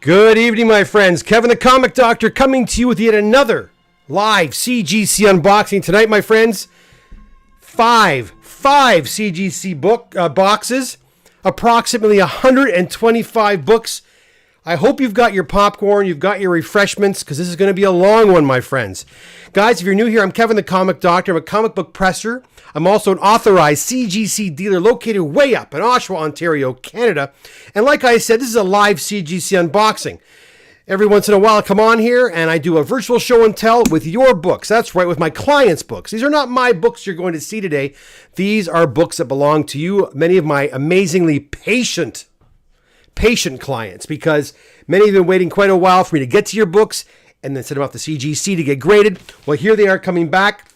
Good evening, my friends. Kevin the Comic Doctor coming to you with yet another live CGC unboxing. Tonight, my friends, five CGC book boxes, approximately 125 books. I hope you've got your popcorn, you've got your refreshments, because this is going to be a long one, my friends. Guys, if you're new here, I'm Kevin the Comic Doctor. I'm a comic book presser. I'm also an authorized CGC dealer located way up in Oshawa, Ontario, Canada. And like I said, this is a live CGC unboxing. Every once in a while, I come on here and I do a virtual show and tell with your books. That's right, with my clients' books. These are not my books you're going to see today. These are books that belong to you, many of my amazingly patient clients, because many have been waiting quite a while for me to get to your books and then send them off to CGC to get graded. Well, here they are coming back.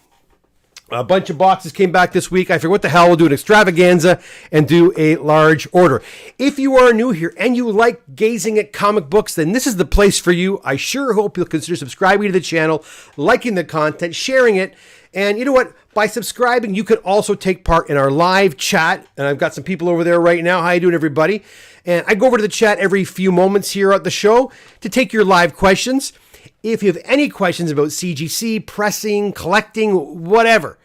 A bunch of boxes came back this week. I figured, what the hell, we'll do an extravaganza and do a large order. If you are new here and you like gazing at comic books, then this is the place for you. I sure hope you'll consider subscribing to the channel, liking the content, sharing it. And you know what? By subscribing, you can also take part in our live chat. And I've got some people over there right now. How you doing, everybody? And I go over to the chat every few moments here at the show to take your live questions. If you have any questions about CGC, pressing, collecting, whatever,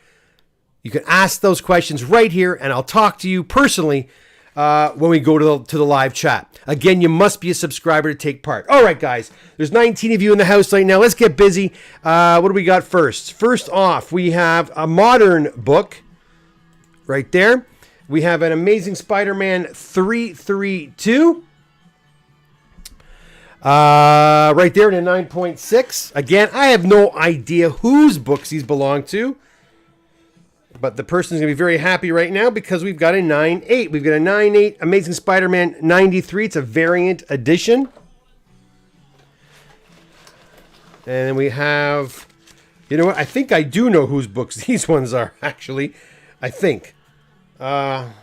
you can ask those questions right here, and I'll talk to you personally when we go to the live chat. Again, you must be a subscriber to take part. All right, guys, there's 19 of you in the house right now. Let's get busy. What do we got first? First off, we have a modern book right there. We have an Amazing Spider-Man 332. Right there in a 9.6. Again, I have no idea whose books these belong to, but the person's going to be very happy right now because we've got a 9.8. We've got a 9.8 Amazing Spider-Man 93. It's a variant edition. And then we have, you know what? I think I do know whose books these ones are, actually. I think. Amazing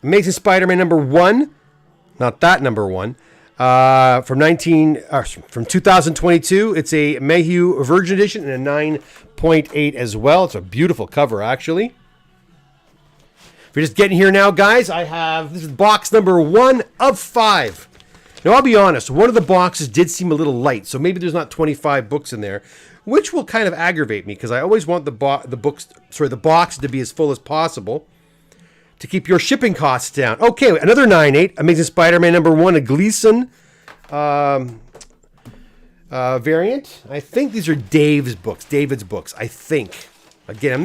Spider-Man number 1. Not that number 1. From 2022. It's a Mayhew Virgin Edition and a 9.8 as well. It's a beautiful cover, actually. If you're just getting here now, guys, this is box number 1 of 5. Now, I'll be honest, one of the boxes did seem a little light, so maybe there's not 25 books in there, which will kind of aggravate me because I always want the box to be as full as possible to keep your shipping costs down. Okay, another 9.8, Amazing Spider-Man number 1, a Gleason variant. I think these are David's books, I think. Again,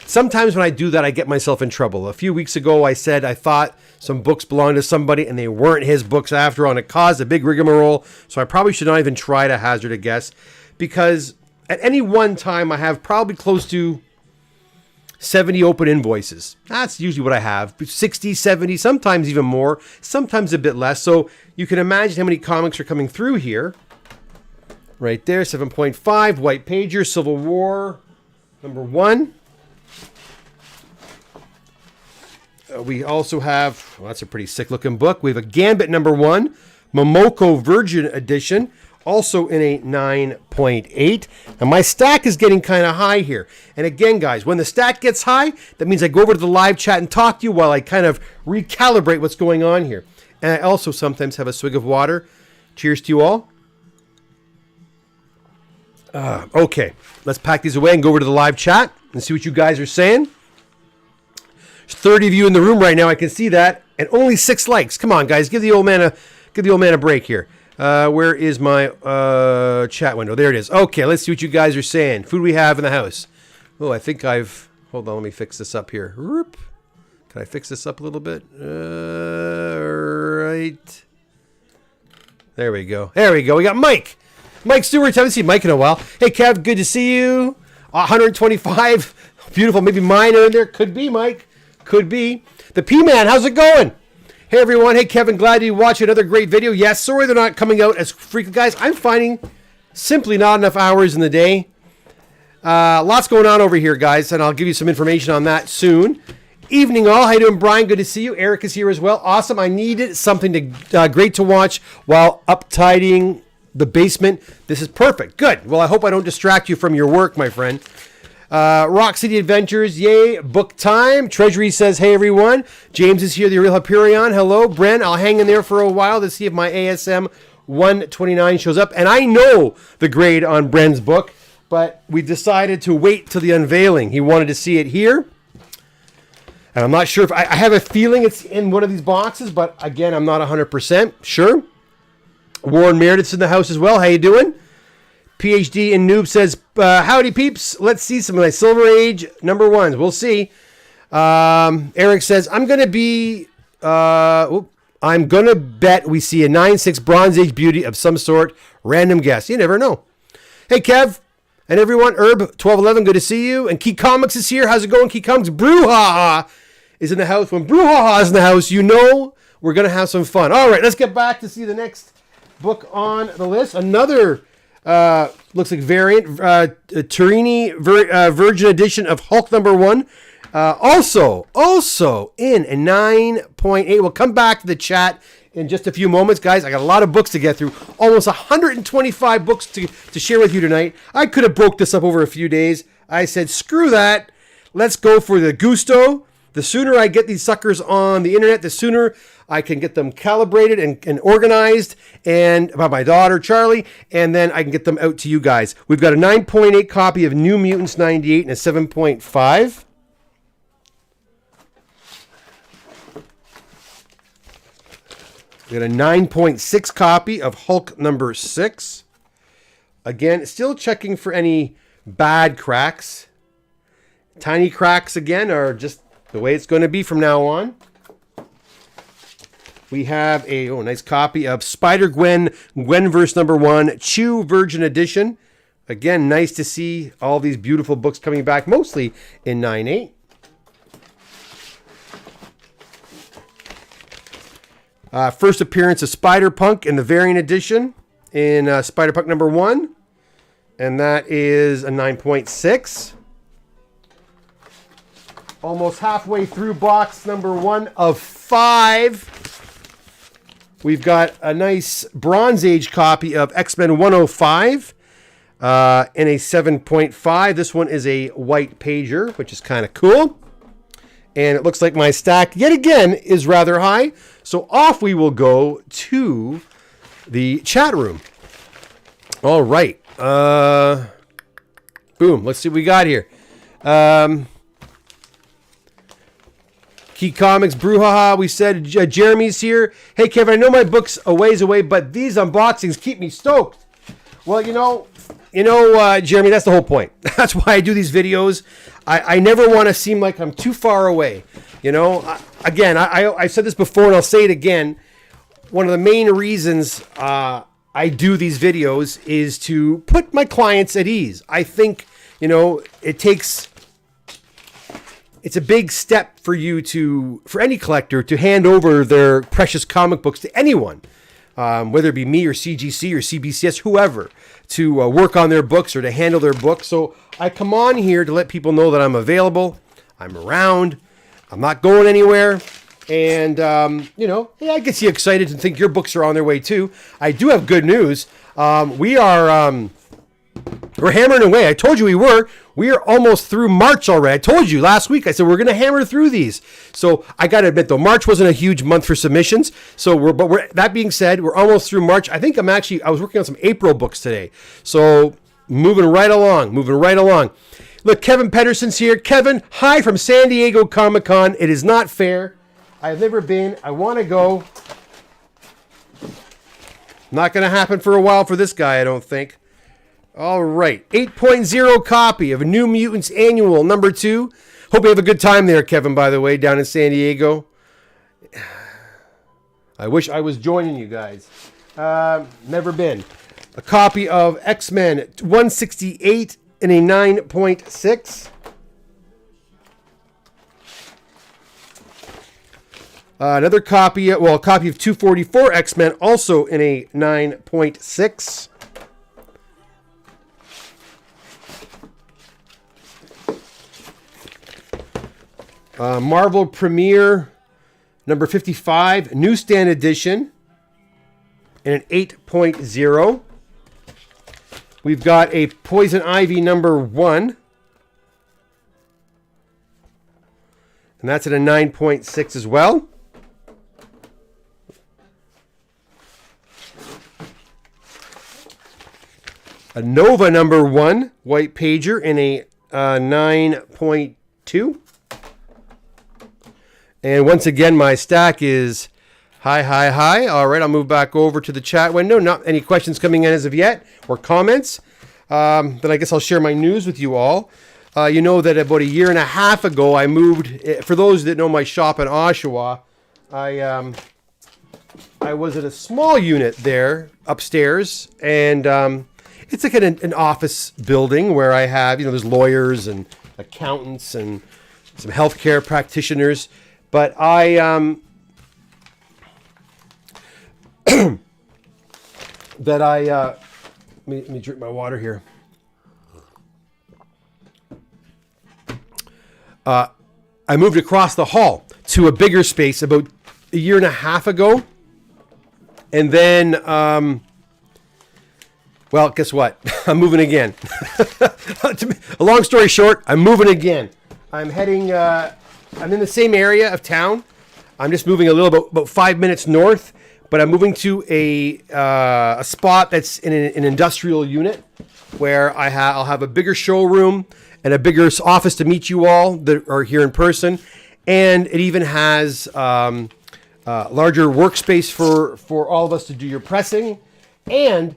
sometimes when I do that, I get myself in trouble. A few weeks ago, I said I thought some books belonged to somebody, and they weren't his books after all, and it caused a big rigmarole, so I probably should not even try to hazard a guess, because at any one time, I have probably close to 70 open invoices. That's usually what I have. 60, 70, sometimes even more, sometimes a bit less. So you can imagine how many comics are coming through here. Right there, 7.5, White Pager, Civil War, number 1. We also have, well, that's a pretty sick looking book. We have a Gambit number 1, Momoko Virgin Edition, also in a 9.8. And my stack is getting kind of high here. And again, guys, when the stack gets high, that means I go over to the live chat and talk to you while I kind of recalibrate what's going on here. And I also sometimes have a swig of water. Cheers to you all. Okay, let's pack these away and go over to the live chat and see what you guys are saying. There's 30 of you in the room right now. I can see that. And only 6 likes. Come on, guys. Give the old man a break here. Where is my chat window? There it is. Okay, let's see what you guys are saying. Food we have in the house. Oh, I think hold on, let me fix this up here. Can I fix this up a little bit? Right. There we go. We got Mike. Mike Stewart. Haven't seen Mike in a while. Hey, Kev, good to see you. 125. Beautiful. Maybe mine are in there. Could be, Mike. Could be. The P-Man, how's it going? Hey everyone, hey Kevin, glad you watch another great video. Yes, sorry they're not coming out as frequent. Guys, I'm finding simply not enough hours in the day. Lots going on over here, guys, and I'll give you some information on that soon. Evening all, how you doing, Brian? Good to see you. Eric is here as well. Awesome, I needed something great to watch while up-tidying the basement. This is perfect, good. Well, I hope I don't distract you from your work, my friend. Rock City Adventures, yay, book time. Treasury says, hey everyone. James is here, the real Hyperion. Hello, Bren. I'll hang in there for a while to see if my ASM 129 shows up. And I know the grade on Bren's book, but we decided to wait till the unveiling. He wanted to see it here. And I'm not sure if I have a feeling it's in one of these boxes, but again, I'm not 100% sure. Warren Meredith's in the house as well. How you doing? PhD in Noob says, howdy peeps. Let's see some of my Silver Age number ones. We'll see. Eric says, I'm going to bet we see a 9.6 Bronze Age beauty of some sort. Random guess. You never know. Hey, Kev and everyone. Herb1211, good to see you. And Key Comics is here. How's it going, Key Comics? Brouhaha is in the house. When Brouhaha is in the house, you know we're going to have some fun. All right, let's get back to see the next book on the list. Another... looks like variant, Turini Virgin Edition of Hulk number 1. Also in a 9.8. We'll come back to the chat in just a few moments, guys. I got a lot of books to get through. Almost 125 books to share with you tonight. I could have broke this up over a few days. I said, screw that. Let's go for the gusto. The sooner I get these suckers on the internet, the sooner I can get them calibrated and organized, and by my daughter, Charlie, and then I can get them out to you guys. We've got a 9.8 copy of New Mutants 98 and a 7.5. We got a 9.6 copy of Hulk number 6. Again, still checking for any bad cracks. Tiny cracks, again, are just the way it's going to be from now on. We have a nice copy of Spider-Gwen, Gwenverse number 1, Chew Virgin Edition. Again, nice to see all these beautiful books coming back, mostly in 9.8. First appearance of Spider-Punk in the variant edition in Spider-Punk number 1. And that is a 9.6. Almost halfway through box number 1 of 5. We've got a nice Bronze Age copy of X-Men 105 in a 7.5. This one is a white pager, which is kind of cool. And it looks like my stack, yet again, is rather high. So off we will go to the chat room. All right. Boom. Let's see what we got here. Key Comics, Brouhaha, we said Jeremy's here. Hey, Kevin, I know my book's a ways away, but these unboxings keep me stoked. Well, Jeremy, that's the whole point. That's why I do these videos. I never want to seem like I'm too far away. Again, I've said this before and I'll say it again. One of the main reasons I do these videos is to put my clients at ease. I think, it's a big step for any collector to hand over their precious comic books to anyone, whether it be me or CGC or CBCS, whoever, to work on their books or to handle their books. So I come on here to let people know that I'm available, I'm around, I'm not going anywhere. And, hey, I get you excited and think your books are on their way too. I do have good news. We're hammering away. I told you we were. We are almost through March already. I told you last week. I said we're going to hammer through these. So I got to admit, though, March wasn't a huge month for submissions. So that being said, we're almost through March. I think I was working on some April books today. So moving right along. Look, Kevin Pedersen's here. Kevin, hi from San Diego Comic-Con. It is not fair. I've never been. I want to go. Not going to happen for a while for this guy, I don't think. All right. 8.0 copy of New Mutants Annual number 2. Hope you have a good time there, Kevin, by the way, down in San Diego. I wish I was joining you guys. Never been. A copy of X-Men 168 in a 9.6. Another copy, a copy of 244 X-Men, also in a 9.6. Marvel Premiere number 55, newsstand edition, in an 8.0. We've got a Poison Ivy number 1 And that's at a 9.6 as well. A Nova number 1 white pager in a 9.2. And once again, my stack is high. All right, I'll move back over to the chat window. Not any questions coming in as of yet or comments. Then I guess I'll share my news with you all. You know that about a year and a half ago, I moved. For those that know my shop in Oshawa, I was at a small unit there upstairs, and it's like an office building where I have, there's lawyers and accountants and some healthcare practitioners. But let me drink my water here. I moved across the hall to a bigger space about a year and a half ago. And then, well, guess what? I'm moving again. A long story short, I'm moving again. I'm heading, I'm in the same area of town. I'm just moving a little about 5 minutes north, but I'm moving to a spot that's in an industrial unit where I'll have a bigger showroom and a bigger office to meet you all that are here in person. And it even has larger workspace for all of us to do your pressing. And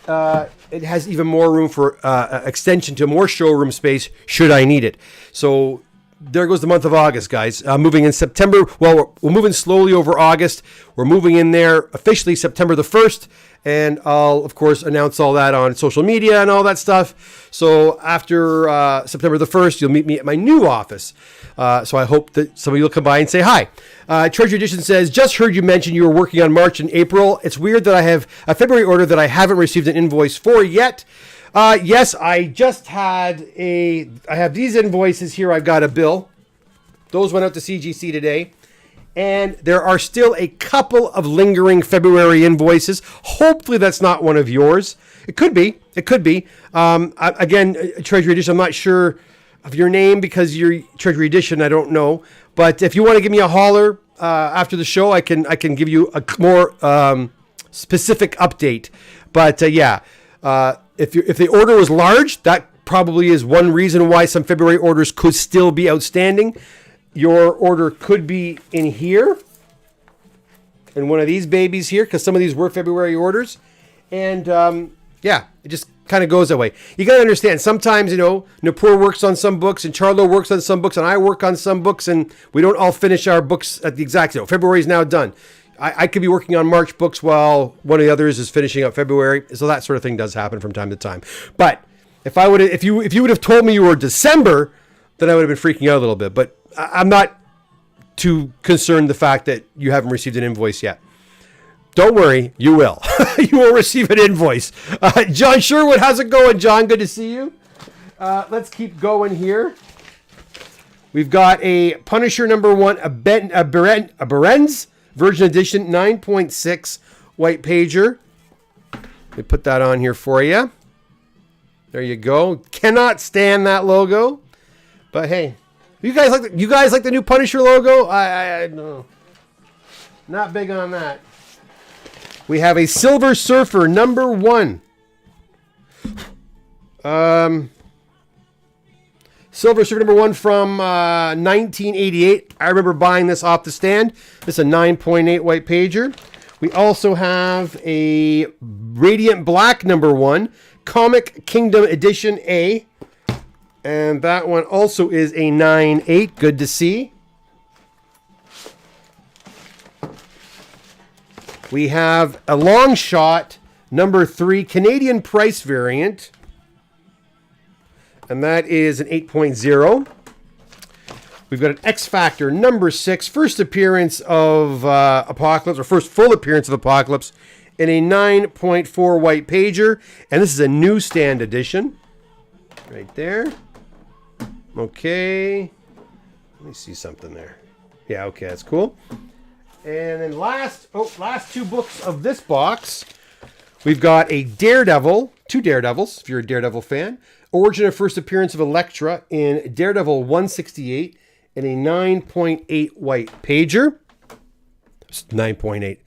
it has even more room for extension to more showroom space should I need it. So there goes the month of August, guys. Moving in September. Well, we're moving slowly over August. We're moving in there officially September the 1st. And I'll, of course, announce all that on social media and all that stuff. So after September the 1st, you'll meet me at my new office. So I hope that some of you will come by and say hi. Treasury Edition says, just heard you mention you were working on March and April. It's weird that I have a February order that I haven't received an invoice for yet. Yes, I just had I have these invoices here. I've got a bill. Those went out to CGC today. And there are still a couple of lingering February invoices. Hopefully that's not one of yours. It could be. It could be. Again, Treasury Edition, I'm not sure of your name because you're Treasury Edition. I don't know. But if you want to give me a holler after the show, I can give you a more specific update. But yeah, if the order was large, that probably is one reason why some February orders could still be outstanding. Your order could be in here, in one of these babies here, because some of these were February orders. And yeah, it just kind of goes that way. You got to understand, sometimes, Napur works on some books, and Charlo works on some books, and I work on some books, and we don't all finish our books at the exact, February is now done. I could be working on March books while one of the others is finishing up February. So that sort of thing does happen from time to time. But if you would have told me you were December, then I would have been freaking out a little bit. But I'm not too concerned the fact that you haven't received an invoice yet. Don't worry, you will. You will receive an invoice. John Sherwood, how's it going, John? Good to see you. Let's keep going here. We've got a Punisher number 1, a Berenz Version Edition 9.6 white pager. Let me put that on here for you. There you go. Cannot stand that logo, but hey. You guys like the new Punisher logo? I no, not big on that. We have a Silver Surfer number 1. Silver Surfer number 1 from 1988. I remember buying this off the stand. This is a 9.8 white pager. We also have a Radiant Black number 1, Comic Kingdom Edition A. And that one also is a 9.8. Good to see. We have a Long Shot number 3 Canadian price variant. And that is an 8.0. We've got an X Factor number 6. First appearance of Apocalypse, or first full appearance of Apocalypse, in a 9.4 white pager. And this is a newsstand edition. Right there. Okay, let me see something there. Yeah, okay, that's cool. And then last 2 books of this box, we've got a Daredevil, 2 Daredevils, if you're a Daredevil fan. Origin of first appearance of Elektra in Daredevil 168 in a 9.8 white pager. 9.8.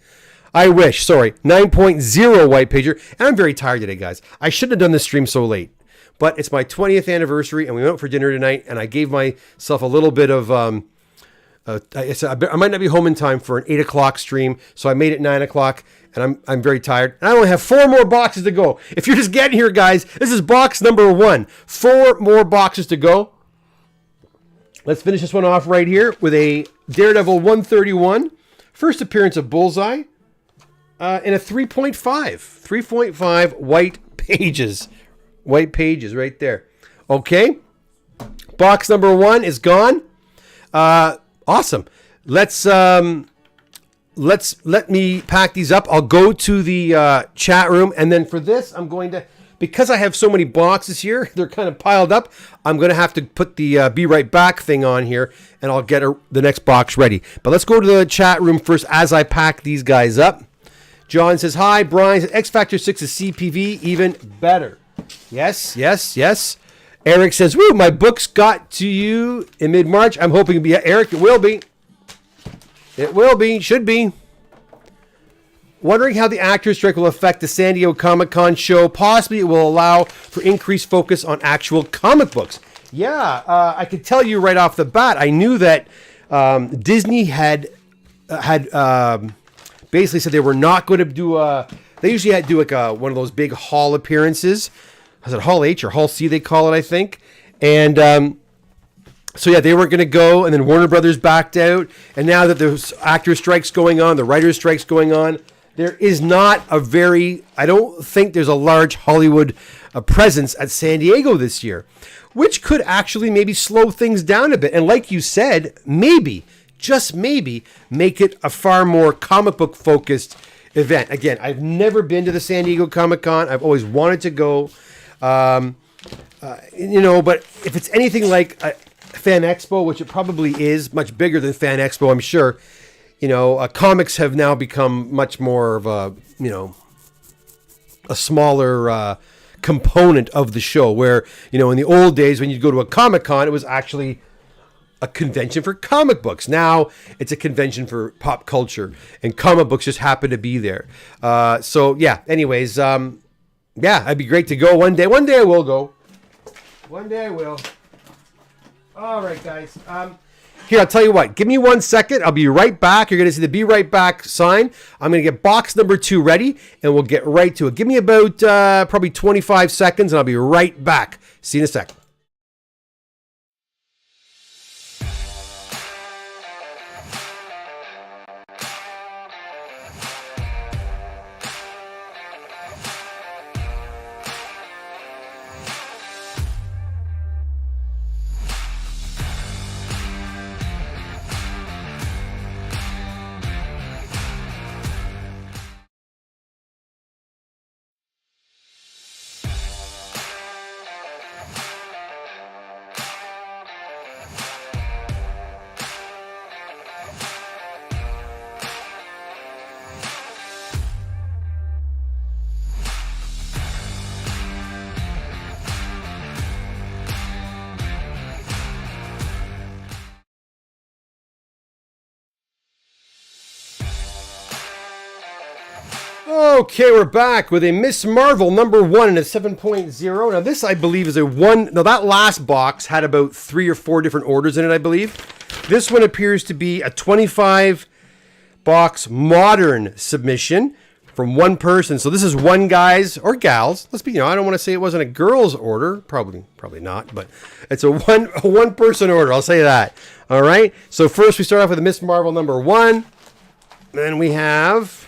I wish, sorry, 9.0 white pager. And I'm very tired today, guys. I shouldn't have done this stream so late. But it's my 20th anniversary, and we went out for dinner tonight, and I gave myself a little bit of... I might not be home in time for an 8 o'clock stream, so I made it 9 o'clock, and I'm very tired. And I only have 4 more boxes to go. If you're just getting here, guys, this is box number 1. 4 more boxes to go. Let's finish this one off right here with a Daredevil 131. First appearance of Bullseye in a 3.5. 3.5 white pages. White pages right there. Okay. Box number 1 is gone. Awesome. Let me pack these up. I'll go to the chat room, and then for this, I'm going to, because I have so many boxes here, they're kind of piled up. I'm going to have to put the be right back thing on here, and I'll get the next box ready. But let's go to the chat room first as I pack these guys up. John says, hi. Brian says, X Factor 6 is CPV, even better. Yes, yes, yes. Eric says, woo, my books got to you in mid-March. I'm hoping to be, Eric, it will be. It will be, should be. Wondering how the actors' strike will affect the San Diego Comic-Con show. Possibly it will allow for increased focus on actual comic books. Yeah, I could tell you right off the bat, I knew that Disney had basically said they were not going to do they usually had to do like one of those big hall appearances. Was it Hall H or Hall C they call it, I think. And so yeah, they weren't going to go, and then Warner Brothers backed out. And now that there's actor strikes going on, the writer strikes going on, there is not a very, I don't think there's a large Hollywood presence at San Diego this year, which could actually maybe slow things down a bit. And like you said, maybe, just maybe, make it a far more comic book focused event. Again, I've never been to the San Diego Comic-Con. I've always wanted to go. But if it's anything like a Fan Expo, which it probably is, much bigger than Fan Expo, I'm sure, comics have now become much more of a smaller component of the show, where, in the old days when you'd go to a Comic-Con, it was actually a convention for comic books. Now it's a convention for pop culture, and comic books just happen to be there. Anyways, it'd be great to go one day. One day I will go. One day I will. All right, guys. Here, I'll tell you what. Give me 1 second. I'll be right back. You're going to see the be right back sign. I'm going to get box number 2 ready, and we'll get right to it. Give me about probably 25 seconds, and I'll be right back. See you in a sec. Okay, we're back with a Miss Marvel number 1 and a 7.0. Now this, I believe, is a 1. Now that last box had about 3 or 4 different orders in it, I believe. This one appears to be a 25 box modern submission from one person. So this is one guys or gals. Let's be, I don't want to say it wasn't a girl's order. Probably not, but it's a one person order. I'll say that. All right. So first we start off with a Miss Marvel number 1. Then we have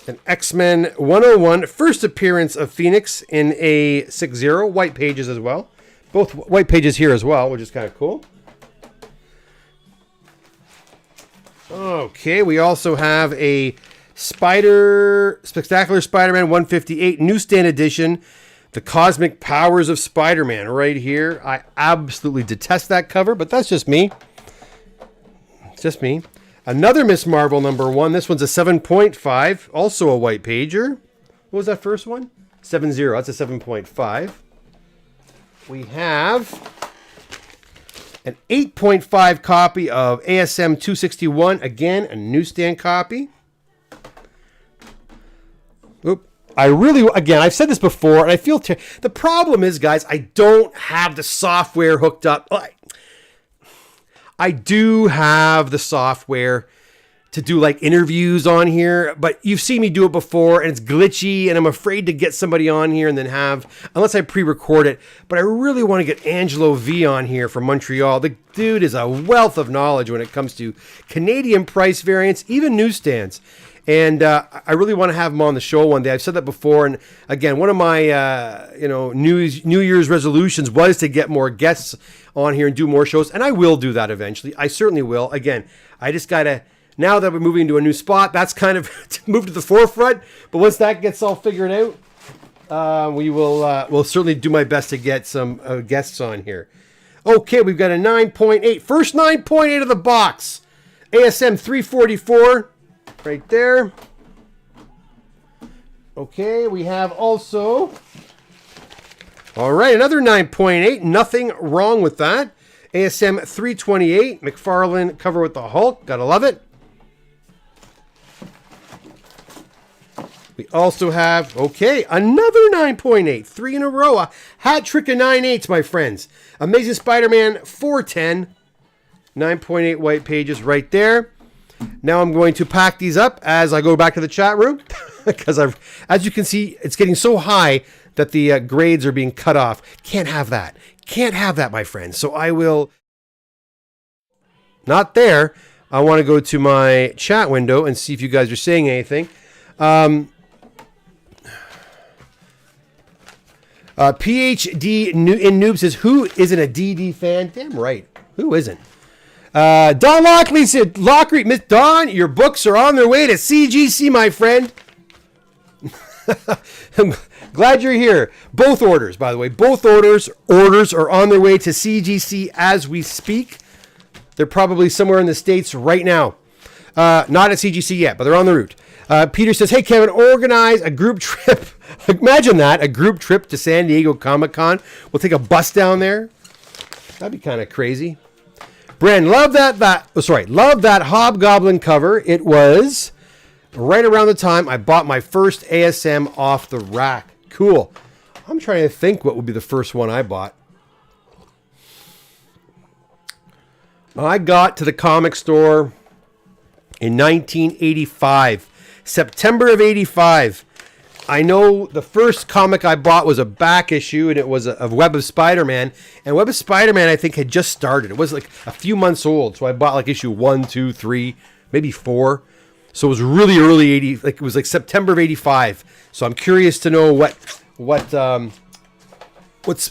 an X-Men 101, first appearance of Phoenix in a 6-0, white pages as well. Both white pages here as well, which is kind of cool. Okay, we also have a Spectacular Spider-Man 158 newsstand edition, The Cosmic Powers of Spider-Man, right here. I absolutely detest that cover, but that's just me. It's just me. Another Miss Marvel number 1. This one's a 7.5. Also a white pager. What was that first one? 7.0. That's a 7.5. We have An 8.5 copy of ASM 261. Again, a newsstand copy. Oop. Again, I've said this before, and I feel the problem is, guys, I don't have the software hooked up. I do have the software to do like interviews on here, but you've seen me do it before and it's glitchy and I'm afraid to get somebody on here and then unless I pre-record it. But I really want to get Angelo V on here from Montreal. The dude is a wealth of knowledge when it comes to Canadian price variants, even newsstands. And I really want to have him on the show one day. I've said that before. And again, one of my New Year's resolutions was to get more guests on here and do more shows. And I will do that eventually. I certainly will. Again, I just got to, now that we're moving into a new spot, that's kind of moved to the forefront. But once that gets all figured out, we'll certainly do my best to get some guests on here. Okay, we've got a 9.8. First 9.8 of the box. ASM 344. Right there. Okay, we have also... All right, another 9.8. Nothing wrong with that. ASM 328. McFarlane cover with the Hulk. Gotta love it. We also have, okay, another 9.8. 3 in a row. A hat trick of 9.8s, my friends. Amazing Spider-Man 410. 9.8 white pages right there. Now I'm going to pack these up as I go back to the chat room. Because as you can see, it's getting so high that the grades are being cut off. Can't have that. Can't have that, my friends. So I will... Not there. I want to go to my chat window and see if you guys are saying anything. PhD in Noob says, who isn't a DD fan? Damn right. Who isn't? Don Lockley said, Miss Don, your books are on their way to CGC, my friend. I'm glad you're here. Both orders, by the way. Both orders are on their way to CGC as we speak. They're probably somewhere in the States right now. Not at CGC yet, but they're on the route. Peter says, hey, Kevin, organize a group trip. Imagine that, a group trip to San Diego Comic-Con. We'll take a bus down there. That'd be kind of crazy. Bren, love that Hobgoblin cover. It was right around the time I bought my first ASM off the rack. Cool. I'm trying to think what would be the first one I bought. I got to the comic store in 1985. September of 85. I know the first comic I bought was a back issue, and it was a Web of Spider-Man. And Web of Spider-Man, I think, had just started. It was like a few months old. So I bought like issue 1, 2, 3, maybe 4. So it was really early 80, like it was like September of 85. So I'm curious to know what's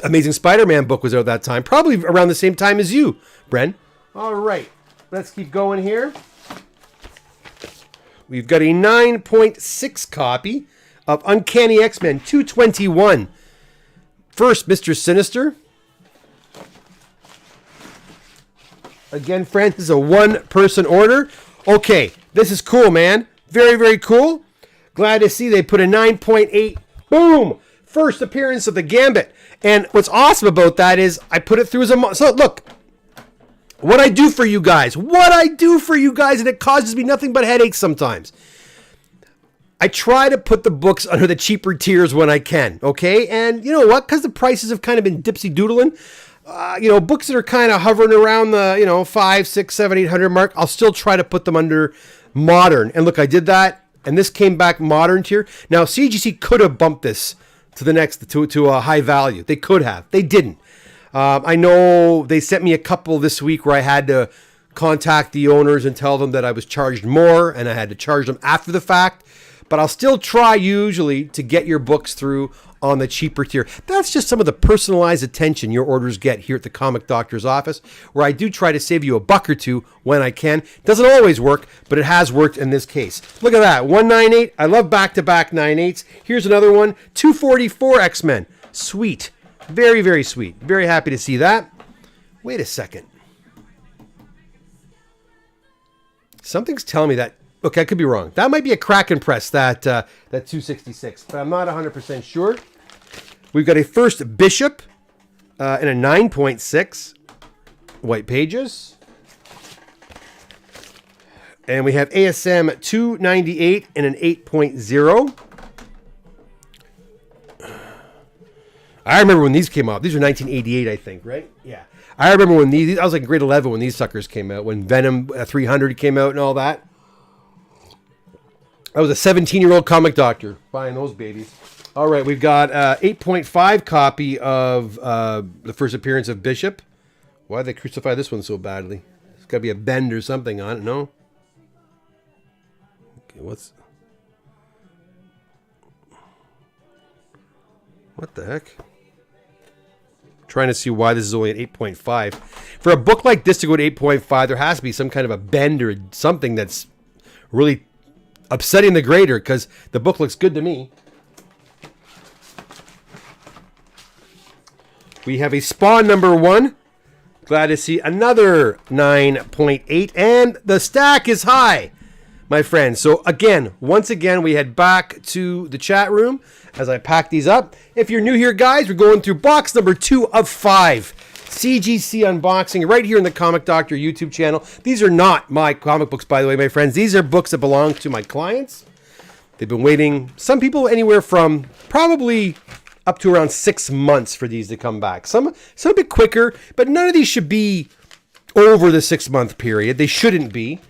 Amazing Spider-Man book was out at that time. Probably around the same time as you, Bren. All right, let's keep going here. We've got a 9.6 copy of Uncanny X-Men 221. First, Mr. Sinister. Again, friends, this is a one-person order. Okay, this is cool, man. Very, very cool. Glad to see they put a 9.8. Boom! First appearance of the Gambit. And what's awesome about that is I put it through as a... So, look. What I do for you guys. And it causes me nothing but headaches sometimes. I try to put the books under the cheaper tiers when I can, okay? And you know what? Because the prices have kind of been dipsy-doodling, books that are kind of hovering around the, 5, 6, 7, 800 mark, I'll still try to put them under modern. And look, I did that, and this came back modern tier. Now, CGC could have bumped this to the next, to a high value. They could have. They didn't. I know they sent me a couple this week where I had to contact the owners and tell them that I was charged more, and I had to charge them after the fact. But I'll still try usually to get your books through on the cheaper tier. That's just some of the personalized attention your orders get here at the Comic Doctor's office, where I do try to save you a buck or two when I can. Doesn't always work, but it has worked in this case. Look at that, 198. I love back-to-back 9.8s. Here's another one, 244 X-Men. Sweet. Very, very sweet. Very happy to see that. Wait a second. Something's telling me that... Okay, I could be wrong. That might be a Kraken press, that 266, but I'm not 100% sure. We've got a first Bishop in a 9.6. white pages. And we have ASM 298 and an 8.0. I remember when these came out. These were 1988, I think, right? Yeah. I remember when I was like in grade 11 when these suckers came out, when Venom 300 came out and all that. I was a 17-year-old comic doctor buying those babies. All right, we've got 8.5 copy of the first appearance of Bishop. Why did they crucify this one so badly? It's got to be a bend or something on it, no? Okay, what the heck? Trying to see why this is only at 8.5. For a book like this to go to 8.5, there has to be some kind of a bend or something that's really upsetting the grader, because the book looks good to me. We have a Spawn #1. Glad to see another 9.8, and the stack is high, my friends. So again, once again, we head back to the chat room as I pack these up. If you're new here, guys, we're going through box number 2 of 5. CGC unboxing right here in the Comic Doctor YouTube channel. These are not my comic books, by the way, my friends. These are books that belong to my clients. They've been waiting, some people anywhere from probably up to around 6 months for these to come back. Some a bit quicker, but none of these should be over the 6-month period. They shouldn't be.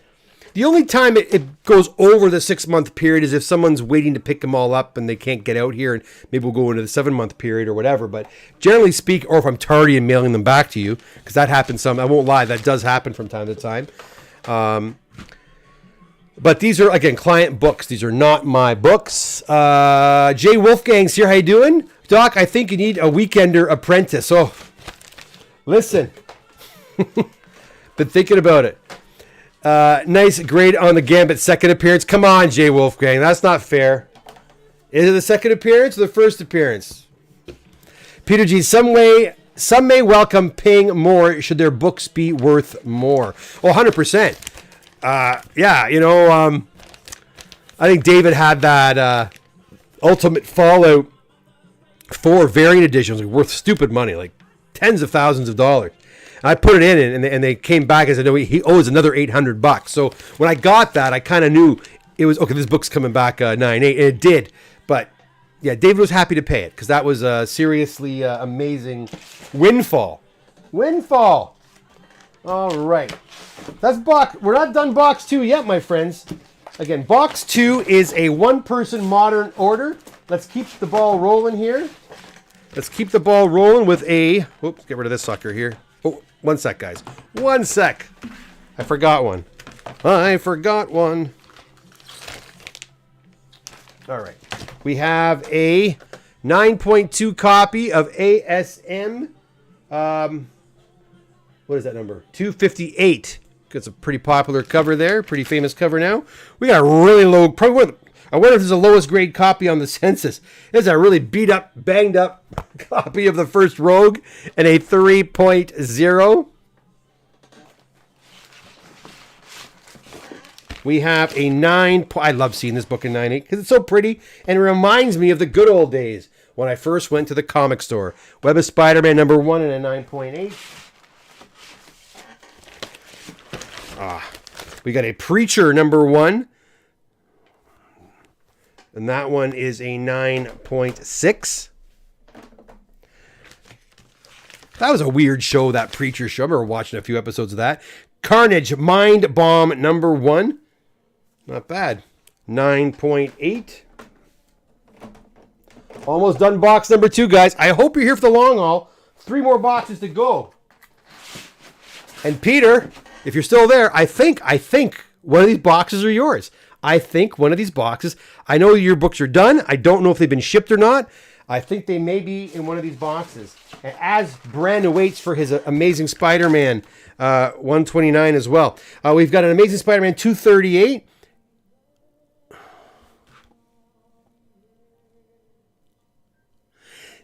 The only time it goes over the 6-month period is if someone's waiting to pick them all up and they can't get out here, and maybe we'll go into the 7-month period or whatever. But generally speaking, or if I'm tardy in mailing them back to you, because that happens I won't lie, that does happen from time to time. But these are, again, client books. These are not my books. Jay Wolfgang's here. How you doing? Doc, I think you need a weekender apprentice. Oh, listen. Been thinking about it. Nice grade on the Gambit second appearance. Come on, Jay Wolfgang. That's not fair. Is it the second appearance or the first appearance? Peter G. Some may welcome paying more should their books be worth more. Oh, 100%. Yeah, I think David had that Ultimate Fallout 4 variant editions worth stupid money, like tens of thousands of dollars. I put it in, and they came back and said, no, he owes another $800. So when I got that, I kind of knew it was, okay, this book's coming back 9.8, and it did. But, yeah, David was happy to pay it, because that was a seriously amazing windfall. Windfall! All right. That's box. We're not done box 2 yet, my friends. Again, box 2 is a one-person modern order. Let's keep the ball rolling here. Let's keep the ball rolling with a... Oops, get rid of this sucker here. Oh, one sec, guys. One sec. I forgot one. All right. We have a 9.2 copy of ASM. What is that number? 258. It's a pretty popular cover there. Pretty famous cover now. We got a really low... Probably, I wonder if there's the lowest grade copy on the census. There's a really beat up, banged up copy of the first Rogue and a 3.0. We have a 9... I love seeing this book in 9.8 because it's so pretty and it reminds me of the good old days when I first went to the comic store. Web of Spider-Man #1 and a 9.8. We got a Preacher #1. And that one is a 9.6. That was a weird show, that Preacher show. I remember watching a few episodes of that. Carnage Mind Bomb #1. Not bad. 9.8. Almost done box number 2, guys. I hope you're here for the long haul. 3 more boxes to go. And Peter, if you're still there, I think one of these boxes are yours. I think one of these boxes, I know your books are done. I don't know if they've been shipped or not. I think they may be in one of these boxes. And as Brandon waits for his Amazing Spider-Man 129 as well. We've got an Amazing Spider-Man 238.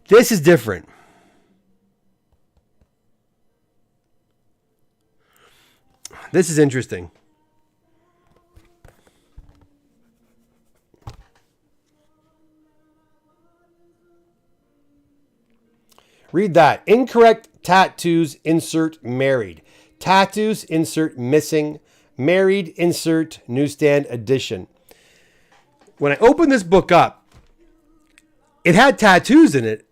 This is different. This is interesting. Read that. Incorrect tattoos, insert married. Tattoos, insert missing. Married, insert newsstand edition. When I opened this book up, it had tattoos in it,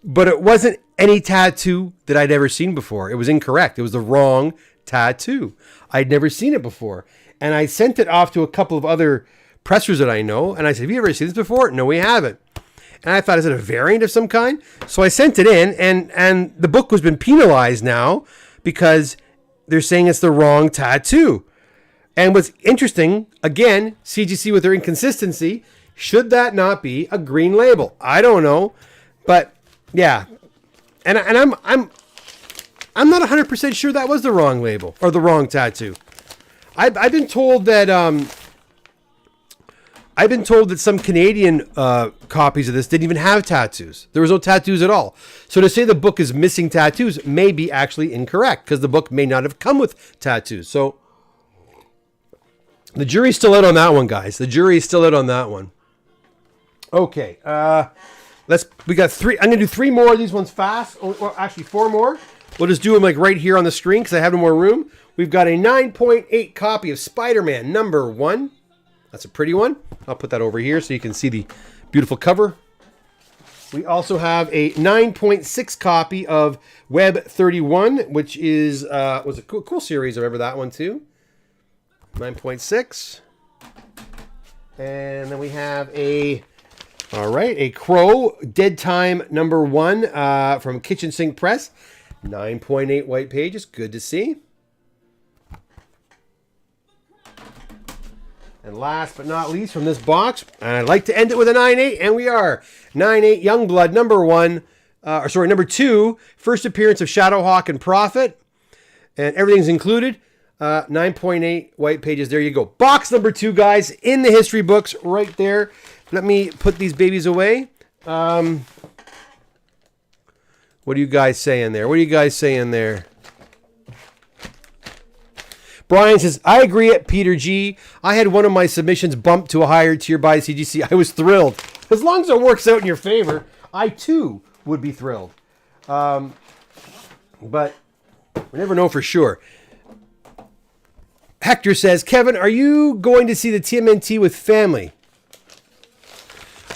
but it wasn't any tattoo that I'd ever seen before. It was incorrect. It was the wrong tattoo. I'd never seen it before. And I sent it off to a couple of other pressers that I know. And I said, have you ever seen this before? No, we haven't. And I thought, is it a variant of some kind? So I sent it in, and the book has been penalized now because they're saying it's the wrong tattoo. And what's interesting, again, CGC with their inconsistency, should that not be a green label? I don't know. But yeah. And I'm not 100% sure that was the wrong label or the wrong tattoo. I've been told that some Canadian copies of this didn't even have tattoos. There was no tattoos at all. So to say the book is missing tattoos may be actually incorrect because the book may not have come with tattoos. So the jury's still out on that one, guys. The jury's still out on that one. Okay, we got three. I'm gonna do three more of these ones fast, or actually four more. We'll just do them like right here on the screen because I have no more room. We've got a 9.8 copy of Spider-Man #1. That's a pretty one. I'll put that over here so you can see the beautiful cover. We also have a 9.6 copy of Web 31, which was a cool series. I remember that one too. 9.6. And then we have a Crow Dead Time #1 from Kitchen Sink Press. 9.8 white pages. Good to see. And last but not least from this box, and I'd like to end it with a 9.8, and we are. 9.8 Youngblood #2, first appearance of Shadowhawk and Prophet. And everything's included. 9.8 white pages. There you go. Box #2, guys, in the history books right there. Let me put these babies away. What are you guys saying there? Brian says, I agree at Peter G. I had one of my submissions bumped to a higher tier by CGC. I was thrilled. As long as it works out in your favor, I too would be thrilled. But we never know for sure. Hector says, Kevin, are you going to see the TMNT with family?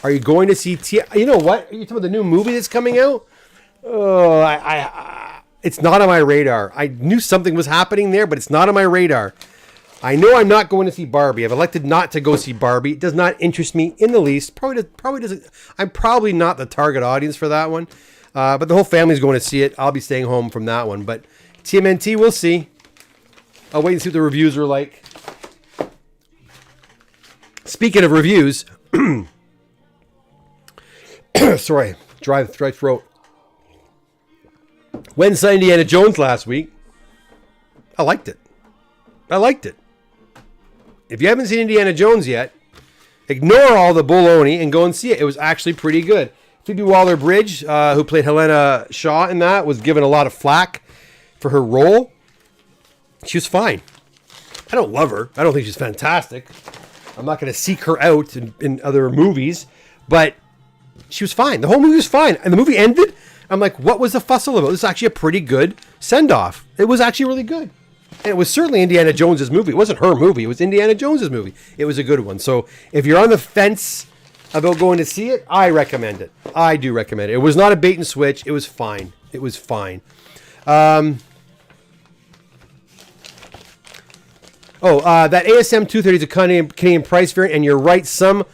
Are you going to see... You know what? Are you talking about the new movie that's coming out? Oh, it's not on my radar. I knew something was happening there, but it's not on my radar. I know I'm not going to see Barbie. I've elected not to go see Barbie. It does not interest me in the least. Probably doesn't. I'm probably not the target audience for that one. But the whole family's going to see it. I'll be staying home from that one. But TMNT, we'll see. I'll wait and see what the reviews are like. Speaking of reviews, sorry, dry throat. When saw Indiana Jones last week, I liked it. If you haven't seen Indiana Jones yet, ignore all the baloney and go and see it. It was actually pretty good. Phoebe Waller-Bridge, who played Helena Shaw in that, was given a lot of flack for her role. She was fine. I don't love her. I don't think she's fantastic. I'm not going to seek her out in other movies, but she was fine. The whole movie was fine. And the movie ended. I'm like, what was the fussle about? This is actually a pretty good send-off. It was actually really good. And it was certainly Indiana Jones's movie. It wasn't her movie. It was Indiana Jones's movie. It was a good one. So if you're on the fence about going to see it, I recommend it. I do recommend it. It was not a bait and switch. It was fine. That ASM 230 is a Canadian price variant, and you're right. Some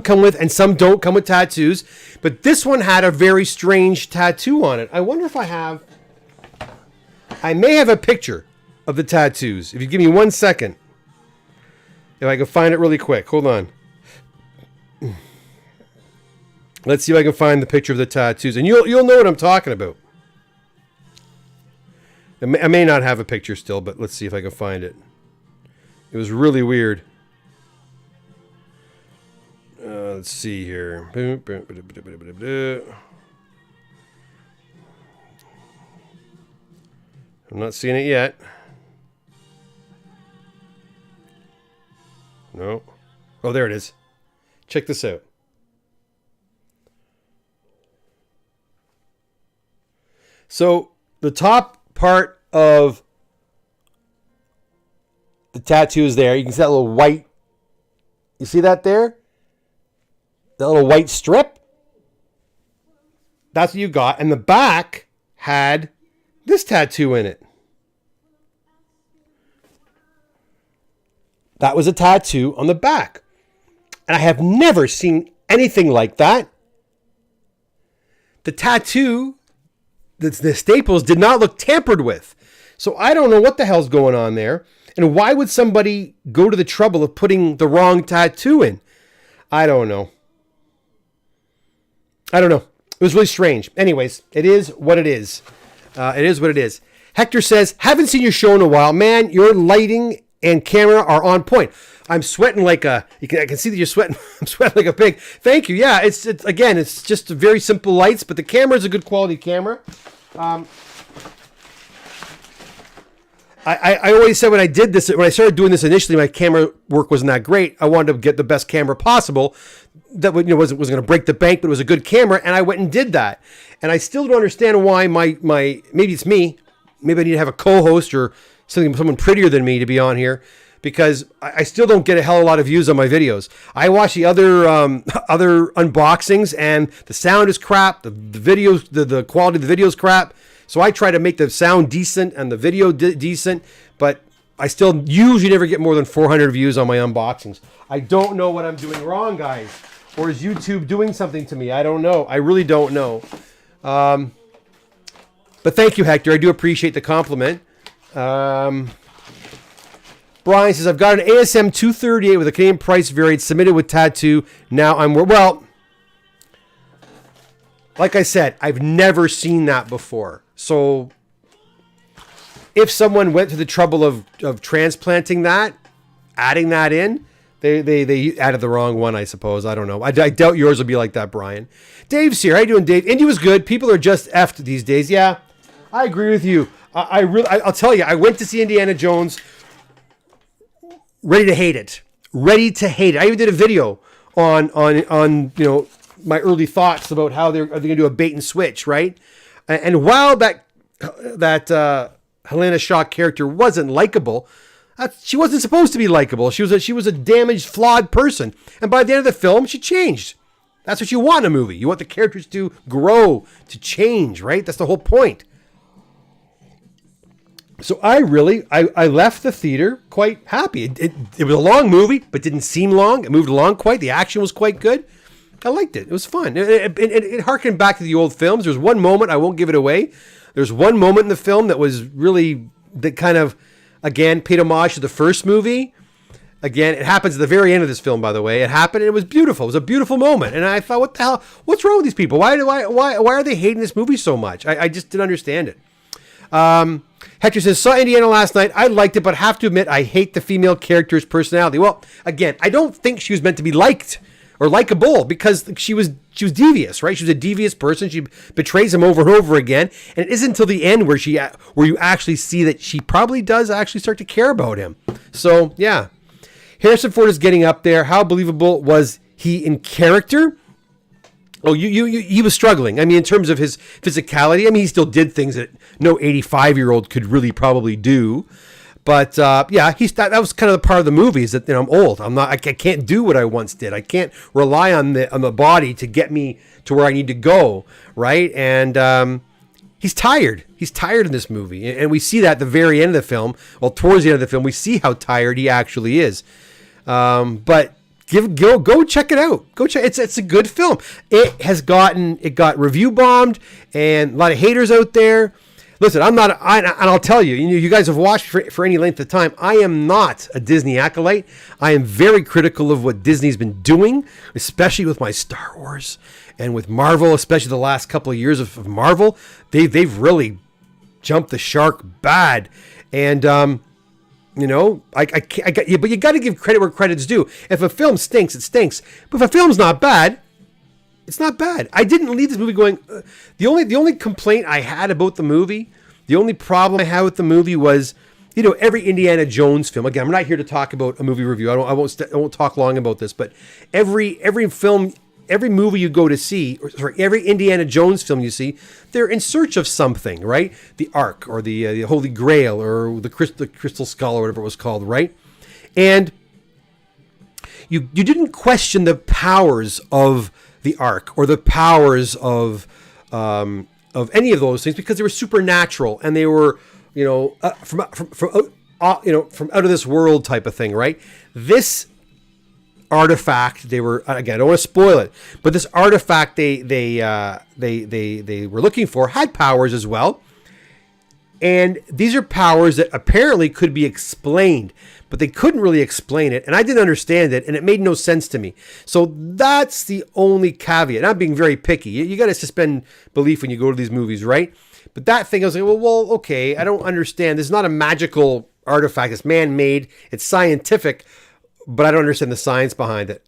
come with, and some don't come with tattoos. But this one had a very strange tattoo on it. I wonder if I may have a picture of the tattoos. If you give me 1 second, if I can find it really quick. Hold on. Let's see if I can find the picture of the tattoos, and you'll know what I'm talking about. I may not have a picture still, but let's see if I can find it. It was really weird. Let's see here. I'm not seeing it yet. No. Oh, there it is. Check this out. So the top part of the tattoos there. You can see that little white. You see that there? That little white strip? That's what you got. And the back had this tattoo in it. That was a tattoo on the back. And I have never seen anything like that. The tattoo, the staples did not look tampered with. So I don't know what the hell's going on there. And why would somebody go to the trouble of putting the wrong tattoo in? I don't know. It was really strange. Anyways, it is what it is. It is what it is. Hector says, haven't seen your show in a while. Man, your lighting and camera are on point. I'm sweating like I can see that you're sweating. I'm sweating like a pig. Thank you. Yeah, it's just very simple lights, but the camera is a good quality camera. I always said when I started doing this initially, my camera work wasn't that great. I wanted to get the best camera possible. That wasn't going to break the bank, but it was a good camera, and I went and did that. And I still don't understand why my maybe it's me. Maybe I need to have a co-host or someone prettier than me to be on here, because I still don't get a hell of a lot of views on my videos. I watch the other unboxings, and the sound is crap. The videos, the quality of the video is crap. So I try to make the sound decent and the video decent, but I still usually never get more than 400 views on my unboxings. I don't know what I'm doing wrong, guys. Or is YouTube doing something to me? I don't know. I really don't know. But thank you, Hector. I do appreciate the compliment. Brian says, I've got an ASM 238 with a Canadian price variant submitted with tattoo. Now I'm... Well, like I said, I've never seen that before. So if someone went to the trouble of transplanting that, adding that in, they added the wrong one, I suppose. I don't know. I doubt yours will be like that, Brian. Dave's here. How you doing, Dave? Indy was good. People are just effed these days. Yeah, I agree with you. I'll tell you, I went to see Indiana Jones ready to hate it. Ready to hate it. I even did a video on my early thoughts about how are they going to do a bait and switch, right? And while that Helena Shaw character wasn't likable, she wasn't supposed to be likable. She was a damaged, flawed person. And by the end of the film, she changed. That's what you want in a movie. You want the characters to grow, to change, right? That's the whole point. So I left the theater quite happy. It was a long movie, but didn't seem long. It moved along quite. The action was quite good. I liked it. It was fun. It harkened back to the old films. There was one moment, I won't give it away. There's one moment in the film that was really, that kind of, again, paid homage to the first movie. Again, it happens at the very end of this film, by the way. It happened, and it was beautiful. It was a beautiful moment. And I thought, what the hell? What's wrong with these people? Why are they hating this movie so much? I just didn't understand it. Hector says, saw Indiana last night. I liked it, but have to admit, I hate the female character's personality. Well, again, I don't think she was meant to be liked or likable, because she was devious, right? She was a devious person. She betrays him over and over again. And it isn't until the end where you actually see that she probably does actually start to care about him. So, yeah. Harrison Ford is getting up there. How believable was he in character? Oh, he was struggling. I mean, in terms of his physicality, I mean, he still did things that no 85-year-old could really probably do. But yeah, that was kind of the part of the movie, is that I'm old. I can't do what I once did. I can't rely on the body to get me to where I need to go, right? And he's tired. He's tired in this movie, and we see that at the very end of the film. Well, towards the end of the film, we see how tired he actually is. But go check it out. Go check. It's a good film. It got review bombed, and a lot of haters out there. Listen, and I'll tell you, you guys have watched for any length of time. I am not a Disney acolyte. I am very critical of what Disney's been doing, especially with my Star Wars and with Marvel, especially the last couple of years of Marvel. They've really jumped the shark bad, and but you got to give credit where credit's due. If a film stinks, it stinks. But if a film's not bad, it's not bad. I didn't leave this movie going... the only complaint I had about the movie, the only problem I had with the movie was, every Indiana Jones film... Again, I'm not here to talk about a movie review. I won't talk long about this, but every film every movie you go to see, or sorry, every Indiana Jones film you see, they're in search of something, right? The Ark, or the Holy Grail, or the Crystal Skull, or whatever it was called, right? And you didn't question the powers of the Ark or the powers of any of those things, because they were supernatural and they were, from out of this world type of thing, right? This artifact, they were, again, I don't want to spoil it, but this artifact they were looking for had powers as well. And these are powers that apparently could be explained, but they couldn't really explain it. And I didn't understand it, and it made no sense to me. So that's the only caveat. I'm being very picky. You got to suspend belief when you go to these movies, right? But that thing, I was like, well, okay, I don't understand. This is not a magical artifact. It's man-made. It's scientific, but I don't understand the science behind it.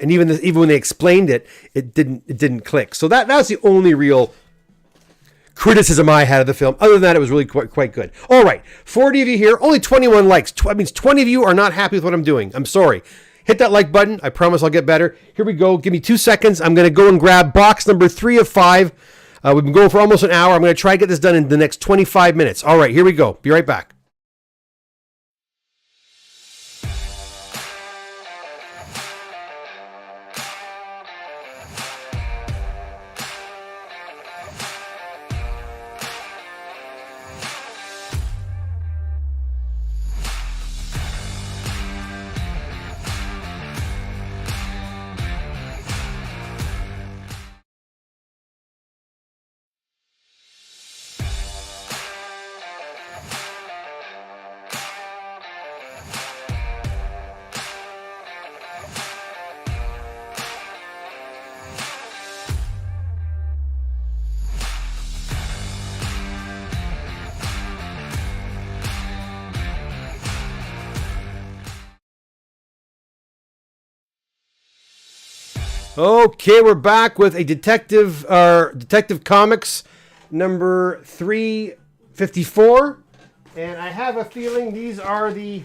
And even when they explained it, it didn't click. So that was the only real criticism I had of the film. Other than that, it was really quite good. All right, 40 of you here, only 21 likes. That means 20 of you are not happy with what I'm doing. I'm sorry. Hit that like button. I promise I'll get better. Here we go. Give me 2 seconds. I'm going to go and grab box number 3 of 5. We've been going for almost an hour. I'm going to try to get this done in the next 25 minutes. All right, here we go. Be right back. Okay, we're back with a Detective Comics number 354, and I have a feeling these are the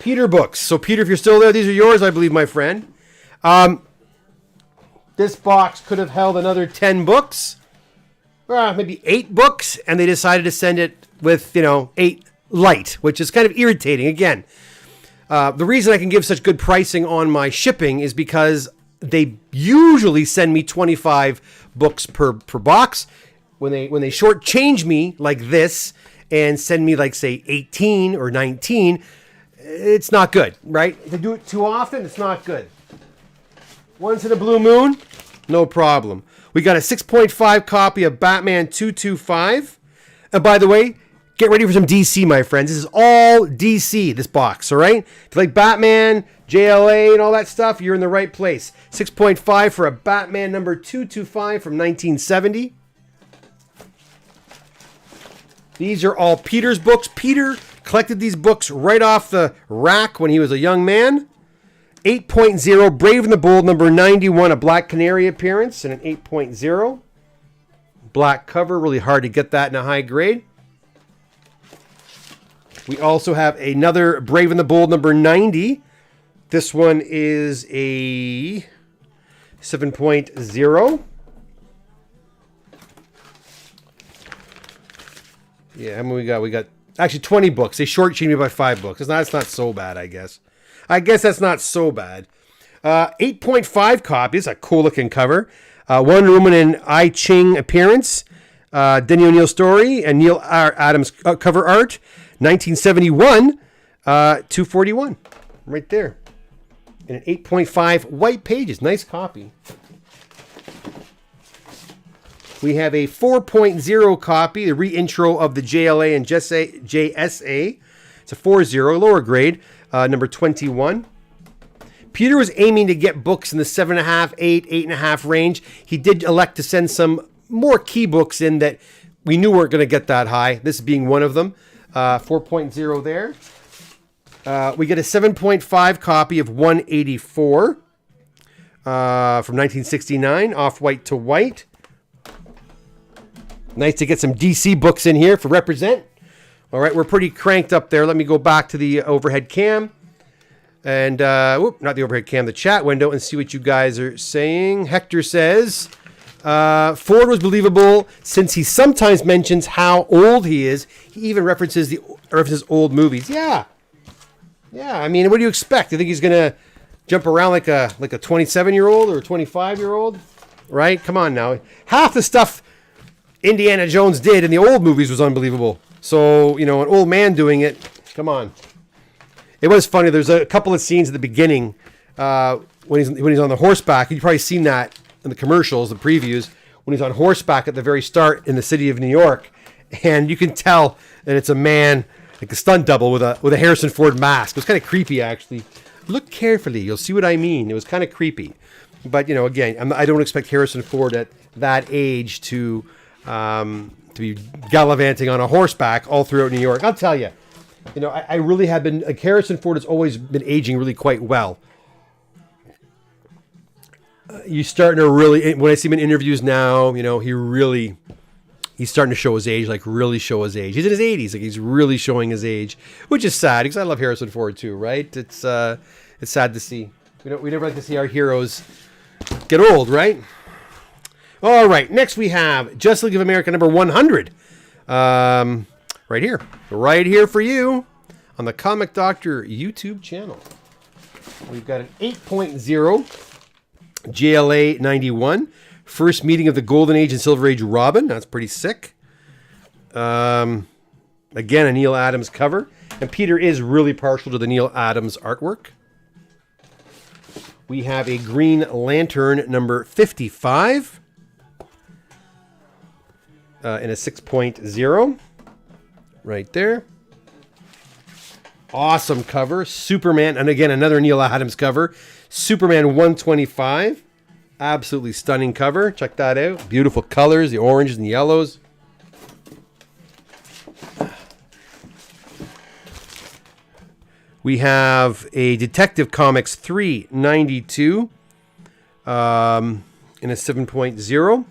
Peter books. So Peter, if you're still there, these are yours, I believe, my friend. This box could have held another 10 books, maybe 8 books, and they decided to send it with, 8 light, which is kind of irritating. Again, the reason I can give such good pricing on my shipping is because they usually send me 25 books per box. When they shortchange me like this and send me, like, say 18 or 19, it's not good, right? If they do it too often, it's not good. Once in a blue moon, no problem. We got a 6.5 copy of Batman 225. And by the way, get ready for some DC, my friends. This is all DC, this box, all right? If you like Batman, JLA, and all that stuff, you're in the right place. 6.5 for a Batman number 225 from 1970. These are all Peter's books. Peter collected these books right off the rack when he was a young man. 8.0, Brave and the Bold, number 91, a Black Canary appearance, and an 8.0. Black cover, really hard to get that in a high grade. We also have another Brave and the Bold, number 90. This one is a 7.0. Yeah, how many we got actually 20 books. They shortchanged me by 5 books. That's not so bad, I guess. That's not so bad. 8.5 copies, a cool looking cover. Wonder Woman and I Ching appearance. Denny O'Neil story and Neil Adams cover art. 1971, 241. Right there. And an 8.5 white pages. Nice copy. We have a 4.0 copy, the re-intro of the JLA and JSA. It's a 4.0, lower grade, number 21. Peter was aiming to get books in the 7.5, 8, 8.5 range. He did elect to send some more key books in that we knew weren't going to get that high, this being one of them. 4.0 there. We get a 7.5 copy of 184 from 1969, off-white to white. Nice to get some DC books in here for represent. All right, we're pretty cranked up there. Let me go back to the overhead cam. And, not the overhead cam, the chat window, and see what you guys are saying. Hector says, Ford was believable since he sometimes mentions how old he is. He even references old movies. Yeah. Yeah, I mean, what do you expect? You think he's going to jump around like a 27-year-old or a 25-year-old? Right? Come on now. Half the stuff Indiana Jones did in the old movies was unbelievable. So, an old man doing it, come on. It was funny. There's a couple of scenes at the beginning when he's on the horseback. You've probably seen that in the commercials, the previews, when he's on horseback at the very start in the city of New York. And you can tell that it's a man, like a stunt double with a Harrison Ford mask. It was kind of creepy, actually. Look carefully. You'll see what I mean. It was kind of creepy. But, again, I don't expect Harrison Ford at that age to be gallivanting on a horseback all throughout New York. I'll tell you. I really have been, like, Harrison Ford has always been aging really quite well. You're starting to really, when I see him in interviews now, he's starting to show his age, like really show his age. He's in his 80s, like he's really showing his age, which is sad because I love Harrison Ford too, right? It's sad to see. We never like to see our heroes get old, right? All right, next we have Justice League of America number 100. Right here for you on the Comic Doctor YouTube channel. We've got an 8.0 JLA 91. First meeting of the Golden Age and Silver Age Robin. That's pretty sick. Again, a Neil Adams cover. And Peter is really partial to the Neil Adams artwork. We have a Green Lantern number 55. In a 6.0. Right there. Awesome cover. Superman, and again, another Neil Adams cover. Superman 125. Absolutely stunning cover. Check that out. Beautiful colors, the oranges and the yellows. We have a Detective Comics 392 in a 7.0.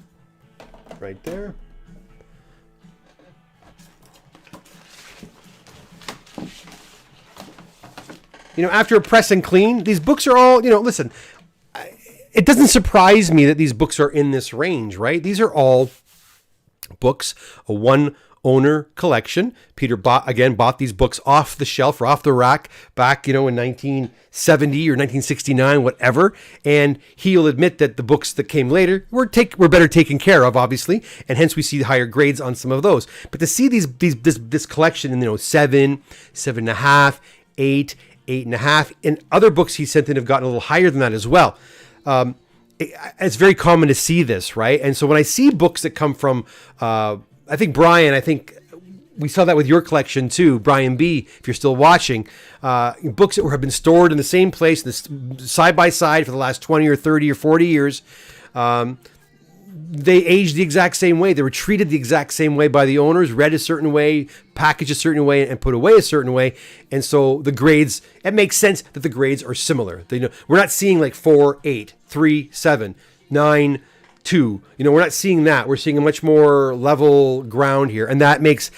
Right there. After a press and clean, these books are all, listen, it doesn't surprise me that these books are in this range, right? These are all books, a one-owner collection. Peter bought these books off the shelf or off the rack back, in 1970 or 1969, whatever. And he'll admit that the books that came later were better taken care of, obviously, and hence we see higher grades on some of those. But to see this collection in 7.5, 8, 8.5, and other books he sent in have gotten a little higher than that as well. It's very common to see this, right? And so when I see books that come from, I think we saw that with your collection too, Brian B., if you're still watching, books that have been stored in the same place, side by side for the last 20 or 30 or 40 years, they aged the exact same way. They were treated the exact same way by the owners, read a certain way, packaged a certain way, and put away a certain way. And so the grades, it makes sense that the grades are similar. We're not seeing like 4, 8, 3, 7, 9, 2. We're not seeing that. We're seeing a much more level ground here. And that makes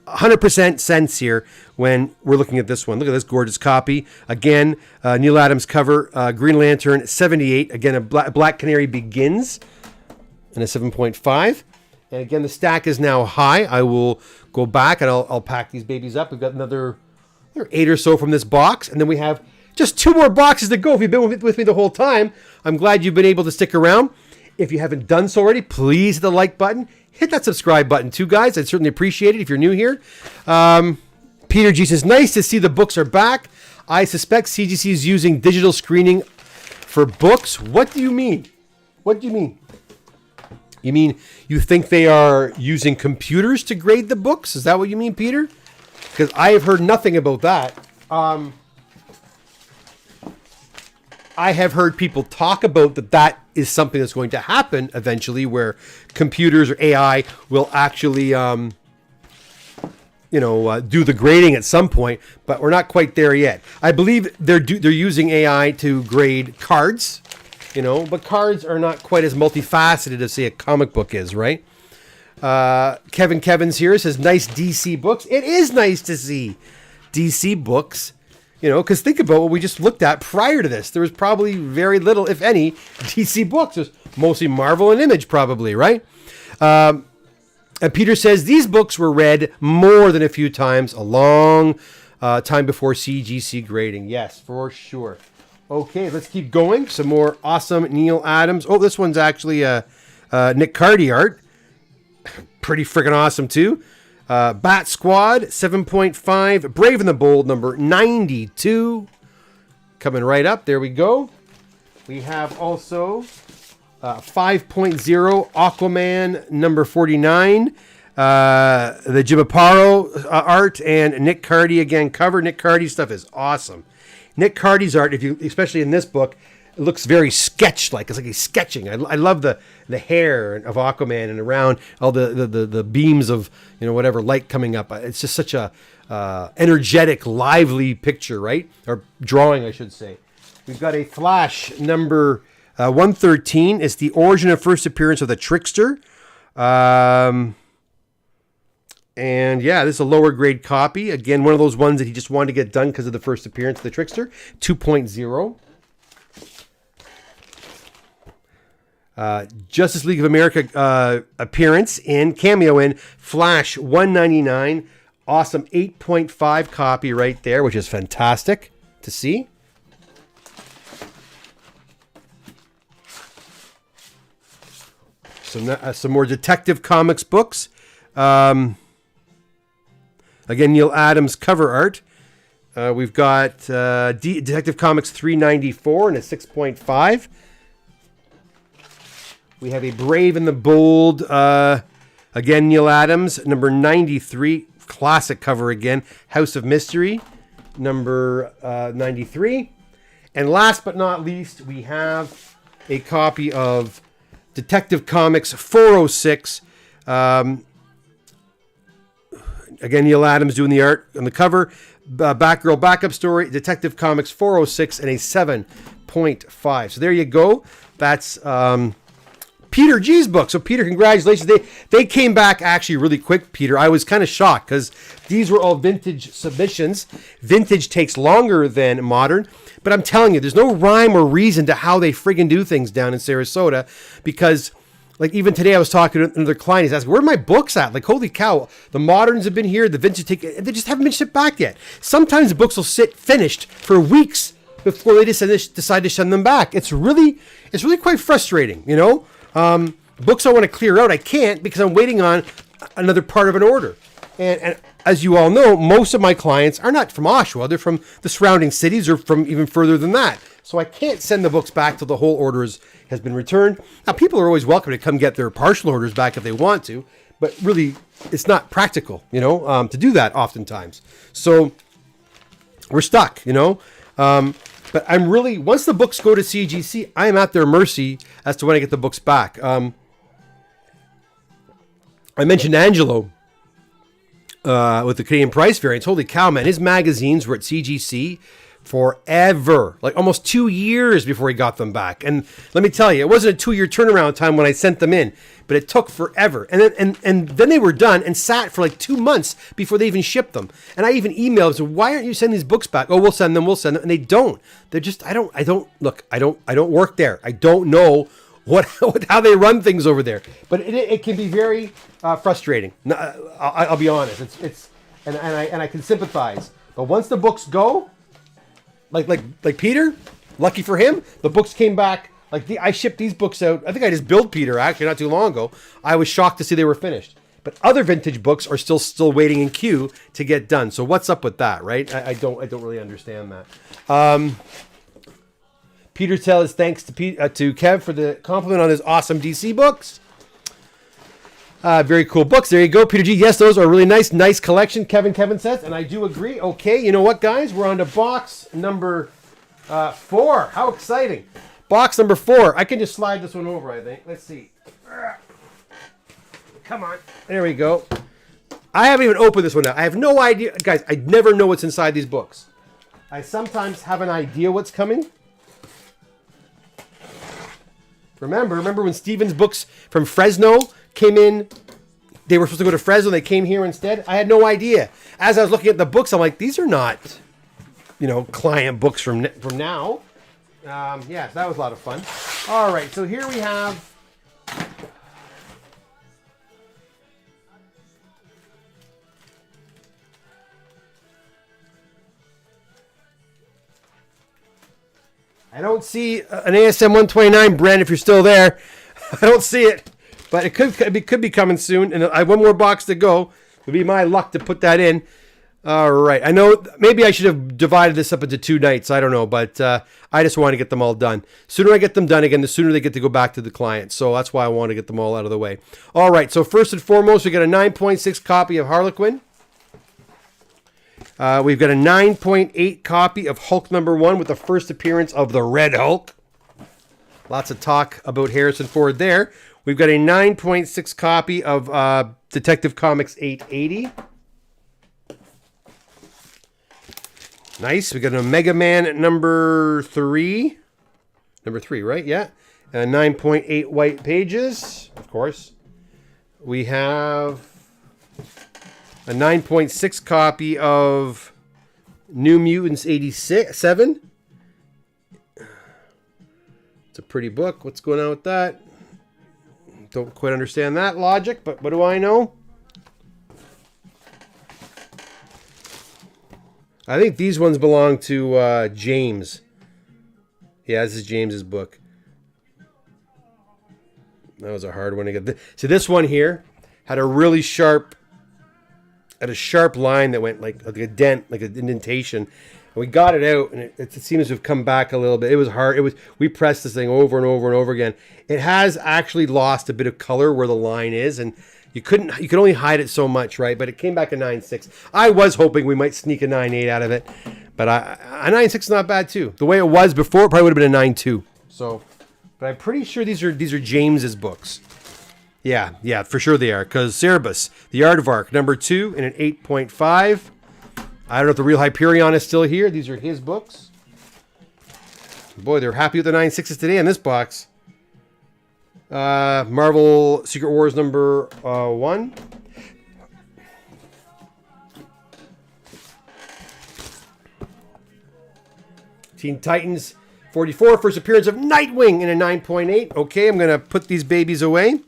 100% sense here when we're looking at this one. Look at this gorgeous copy. Again, Neil Adams cover, Green Lantern 78. Again, a Black Canary Begins. And a 7.5. And again, the stack is now high. I will go back and I'll pack these babies up. We've got another 8 or so from this box. And then we have just 2 more boxes to go. If you've been with me the whole time, I'm glad you've been able to stick around. If you haven't done so already, please hit the like button. Hit that subscribe button too, guys. I'd certainly appreciate it if you're new here. Peter G says, nice to see the books are back. I suspect CGC is using digital screening for books. What do you mean? What do you mean? You mean you think they are using computers to grade the books? Is that what you mean, Peter? Because I have heard nothing about that. I have heard people talk about that is something that's going to happen eventually, where computers or AI will actually, do the grading at some point. But we're not quite there yet. I believe they're using AI to grade cards. But cards are not quite as multifaceted as, say, a comic book is, right? Kevin's here says, nice DC books. It is nice to see DC books You know, because think about what we just looked at prior to this. There was probably very little, if any, DC books. There's mostly Marvel and Image, probably, right? And Peter says these books were read more than a few times, a long time before CGC grading. Yes, for sure. Okay, let's keep going. Some more awesome Neil Adams. Oh, this one's actually Nick Cardy art. Pretty freaking awesome, too. Bat Squad, 7.5. Brave and the Bold, number 92. Coming right up. There we go. We have also 5.0 Aquaman, number 49. The Jim Aparo art and Nick Cardy again cover. Nick Cardy stuff is awesome. Nick Cardy's art, especially in this book, it looks very sketch-like. It's like he's sketching. I love the hair of Aquaman and around all the beams of whatever light coming up. It's just such a energetic, lively picture, right? Or drawing, I should say. We've got a Flash number 113. It's the origin and first appearance of the Trickster. And yeah, this is a lower grade copy. Again, one of those ones that he just wanted to get done because of the first appearance of the Trickster. 2.0. Justice League of America appearance in cameo in Flash 199. Awesome 8.5 copy right there, which is fantastic to see. Some more Detective Comics books. Again, Neil Adams cover art. We've got Detective Comics 394 and a 6.5. We have a Brave and the Bold, again, Neil Adams, number 93. Classic cover again. House of Mystery, number 93. And last but not least, we have a copy of Detective Comics 406. Again, Neil Adams doing the art on the cover. Batgirl backup story, Detective Comics 406 and a 7.5. So there you go. That's Peter G's book. So Peter, congratulations. They came back actually really quick, Peter. I was kind of shocked because these were all vintage submissions. Vintage takes longer than modern. But I'm telling you, there's no rhyme or reason to how they friggin' do things down in Sarasota, because like even today I was talking to another client. He's asking, where are my books at? Like, holy cow, the moderns have been here, the vintage they just haven't been shipped back yet. Sometimes the books will sit finished for weeks before they decide to send them back. It's really quite frustrating, you know? Books I want to clear out, I can't because I'm waiting on another part of an order. And as you all know, most of my clients are not from Oshawa. They're from the surrounding cities or from even further than that. So I can't send the books back till the whole order has been returned. Now, people are always welcome to come get their partial orders back if they want to, but really, it's not practical, to do that oftentimes. So we're stuck, But I'm really, once the books go to CGC, I am at their mercy as to when I get the books back. I mentioned Angelo with the Canadian price variants. Holy cow, man. His magazines were at CGC forever, like almost 2 years before he got them back. And let me tell you, it wasn't a 2-year turnaround time when I sent them in, but it took forever. And then they were done and sat for like 2 months before they even shipped them. And I even emailed them, why aren't you sending these books back? Oh, we'll send them. And they don't. They're just, I don't work there. I don't know how they run things over there. But it can be very frustrating. I'll be honest. And I can sympathize. But once the books go, like Peter, lucky for him, the books came back. I shipped these books out. I think I just billed Peter actually not too long ago. I was shocked to see they were finished. But other vintage books are still waiting in queue to get done. So what's up with that, right? I don't really understand that. Peter tells thanks to Kev for the compliment on his awesome DC books. Very cool books. There you go, Peter G. Yes, those are really nice collection, Kevin says, and I do agree. Okay, you know what, guys? We're on to box number 4. How exciting. Box number 4. I can just slide this one over, I think. Let's see. Come on. There we go. I haven't even opened this one now. I have no idea. Guys, I never know what's inside these books. I sometimes have an idea what's coming. Remember when Steven's books from Fresno came in? They were supposed to go to Fresno. They came here instead. I had no idea. As I was looking at the books, I'm like, these are not, client books from now. Yeah, so that was a lot of fun. All right, so here we have. I don't see an ASM 129, Brent, if you're still there. I don't see it, but it could be coming soon. And I have one more box to go. It would be my luck to put that in. All right. I know maybe I should have divided this up into 2 nights. I don't know, but I just want to get them all done. Sooner I get them done again, the sooner they get to go back to the client. So that's why I want to get them all out of the way. All right. So first and foremost, we got a 9.6 copy of Harlequin. We've got a 9.8 copy of Hulk #1 with the first appearance of the Red Hulk. Lots of talk about Harrison Ford there. We've got a 9.6 copy of Detective Comics 880. Nice. We got a Mega Man number 3. Number 3, right? Yeah. 9.8 white pages, of course. We have a 9.6 copy of New Mutants 87. It's a pretty book. What's going on with that? Don't quite understand that logic, but what do I know? I think these ones belong to James. Yeah, this is James's book. That was a hard one to get. See, this one here had a really sharp line that went like a dent, like an indentation. And we got it out, and it seems to have come back a little bit. It was hard. We pressed this thing over and over and over again. It has actually lost a bit of color where the line is, and you could only hide it so much, right? But it came back a 9.6. I was hoping we might sneak a 9.8 out of it, but a 9.6 is not bad too. The way it was before, it probably would have been a 9.2. So, but I'm pretty sure these are James's books. Yeah, for sure they are. Because Cerebus, The Aardvark, #2, and an 8.5. I don't know if the Real Hyperion is still here. These are his books. Boy, they're happy with the 9.6s today in this box. Marvel Secret Wars #1. Teen Titans 44, first appearance of Nightwing in a 9.8. Okay, I'm going to put these babies away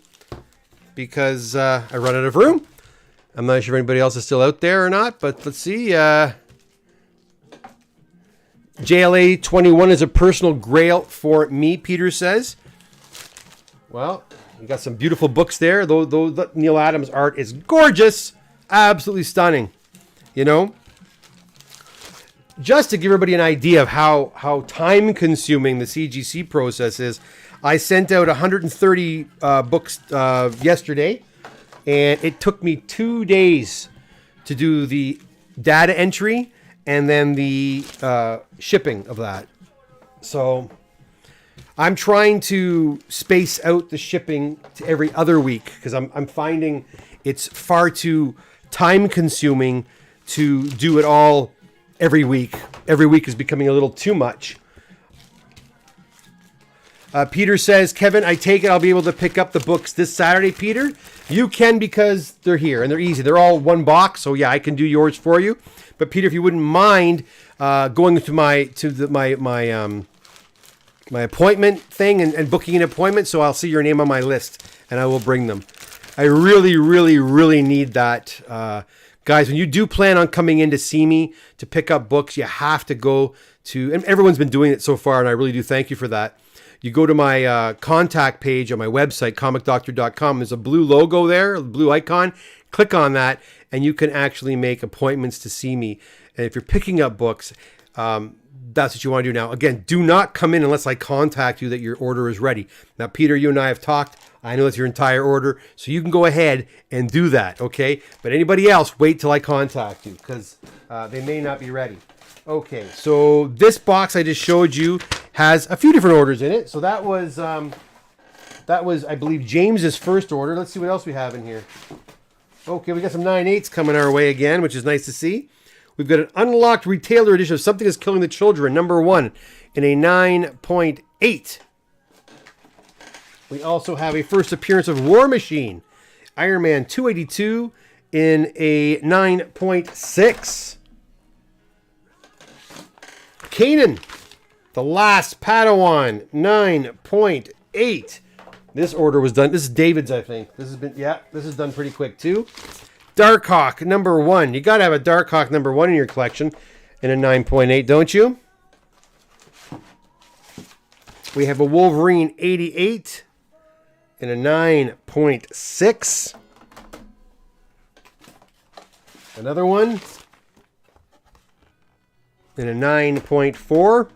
because I run out of room. I'm not sure if anybody else is still out there or not, but let's see. JLA 21 is a personal grail for me, Peter says. Well, you got some beautiful books there. Though Neil Adams' art is gorgeous. Absolutely stunning. Just to give everybody an idea of how time-consuming the CGC process is, I sent out 130 books yesterday, and it took me 2 days to do the data entry and then the shipping of that. So I'm trying to space out the shipping to every other week because I'm finding it's far too time-consuming to do it all every week. Every week is becoming a little too much. Peter says, Kevin, I take it I'll be able to pick up the books this Saturday, Peter. You can because they're here and they're easy. They're all one box, so yeah, I can do yours for you. But Peter, if you wouldn't mind going to my appointment thing and booking an appointment, so I'll see your name on my list and I will bring them. I really, really, really need that. Guys, when you do plan on coming in to see me to pick up books, you have to go to, and everyone's been doing it so far, and I really do thank you for that. You go to my contact page on my website, comicdoctor.com. There's a blue logo there, a blue icon. Click on that, and you can actually make appointments to see me. And if you're picking up books, that's what you want to do now. Again, do not come in unless I contact you that your order is ready. Now, Peter, you and I have talked. I know it's your entire order, so you can go ahead and do that, okay? But anybody else, wait till I contact you because they may not be ready. Okay, so this box I just showed you has a few different orders in it. So that was, I believe, James's first order. Let's see what else we have in here. Okay, we got some 9.8s coming our way again, which is nice to see. We've got an unlocked retailer edition of Something is Killing the Children, #1, in a 9.8. We also have a first appearance of War Machine, Iron Man 282, in a 9.6. Kanan, the last Padawan, 9.8. This order was done. This is David's, I think. This is done pretty quick too. Darkhawk, number 1. You got to have a Darkhawk number 1 in your collection in a 9.8, don't you? We have a Wolverine 88 in a 9.6. Another one in a 9.4.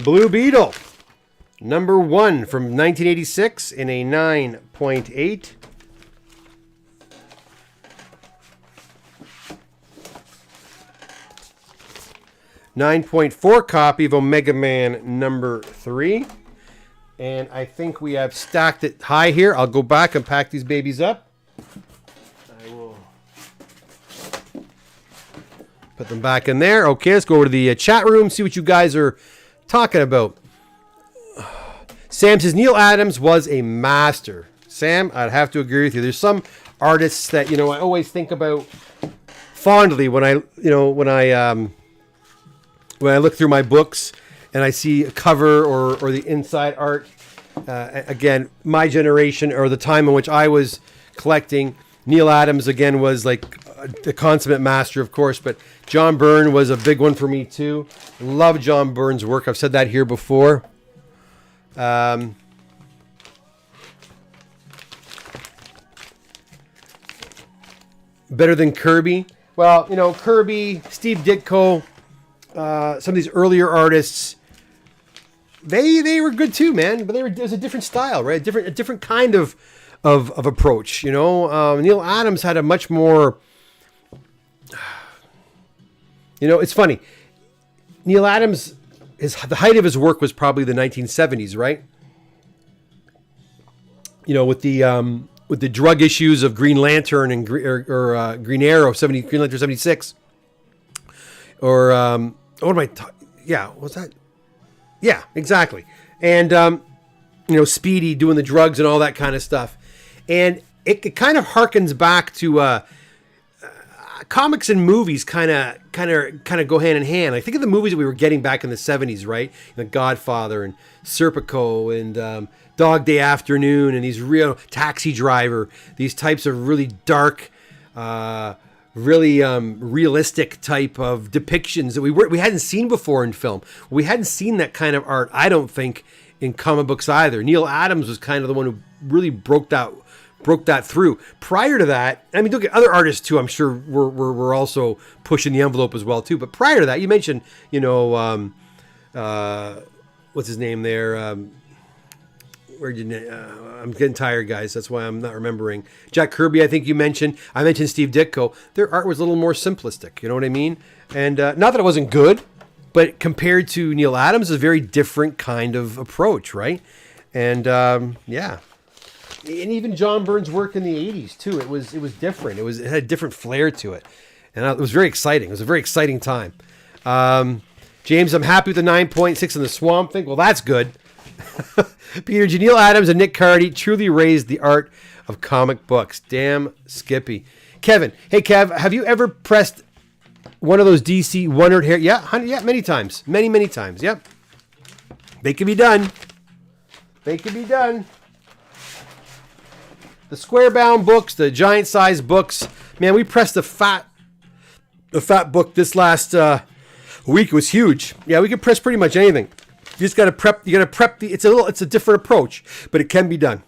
Blue Beetle, number 1 from 1986 in a 9.8. .4 copy of Omega Man number 3. And I think we have stacked it high here. I'll go back and pack these babies up. I will put them back in there. Okay, let's go over to the chat room, see what you guys are talking about. Sam says Neil Adams was a master. Sam, I'd have to agree with you. There's some artists that, I always think about fondly when I look through my books and I see a cover or the inside art. Again, my generation or the time in which I was collecting, Neil Adams again was like a consummate master, of course, but John Byrne was a big one for me too. Love John Byrne's work. I've said that here before. Better than Kirby. Well, Kirby, Steve Ditko, some of these earlier artists, they were good too, man. But it was a different style, right? A different kind of approach. Neil Adams had a much more. It's funny. Neil Adams, the height of his work was probably the 1970s, right? With the drug issues of Green Lantern and Green Arrow, Green Lantern 76, or what am I? Yeah, what's that? Yeah, exactly. And Speedy doing the drugs and all that kind of stuff, and it kind of harkens back to. Comics and movies kind of go hand in hand. I think of the movies that we were getting back in the 70s, right? Godfather and Serpico and Dog Day Afternoon and these real Taxi Driver, these types of really dark, really realistic type of depictions that we hadn't seen before in film. We hadn't seen that kind of art, I don't think, in comic books either. Neil Adams was kind of the one who really broke that through. Prior to that, I mean, look at other artists too. I'm sure we're also pushing the envelope as well too. But prior to that, you mentioned, what's his name there? I'm getting tired, guys. That's why I'm not remembering. Jack Kirby, I think you mentioned. I mentioned Steve Ditko. Their art was a little more simplistic. You know what I mean? And not that it wasn't good, but compared to Neil Adams, a very different kind of approach, right? And yeah. And even John Byrne's work in the 80s too. It was different. It had a different flair to it. And it was very exciting. It was a very exciting time. James, I'm happy with the 9.6 in the Swamp Thing. Well, that's good. Peter, Neil Adams and Nick Cardy truly raised the art of comic books. Damn Skippy. Kevin. Hey, Kev, have you ever pressed one of those DC Wondered Hair? Yeah, many times. Many times. Yep. They can be done. The square bound books, the giant size books. Man, we pressed the fat book this last week. It was huge. Yeah, we can press pretty much anything. You just got to prep. You got to prep it's a different approach, but it can be done.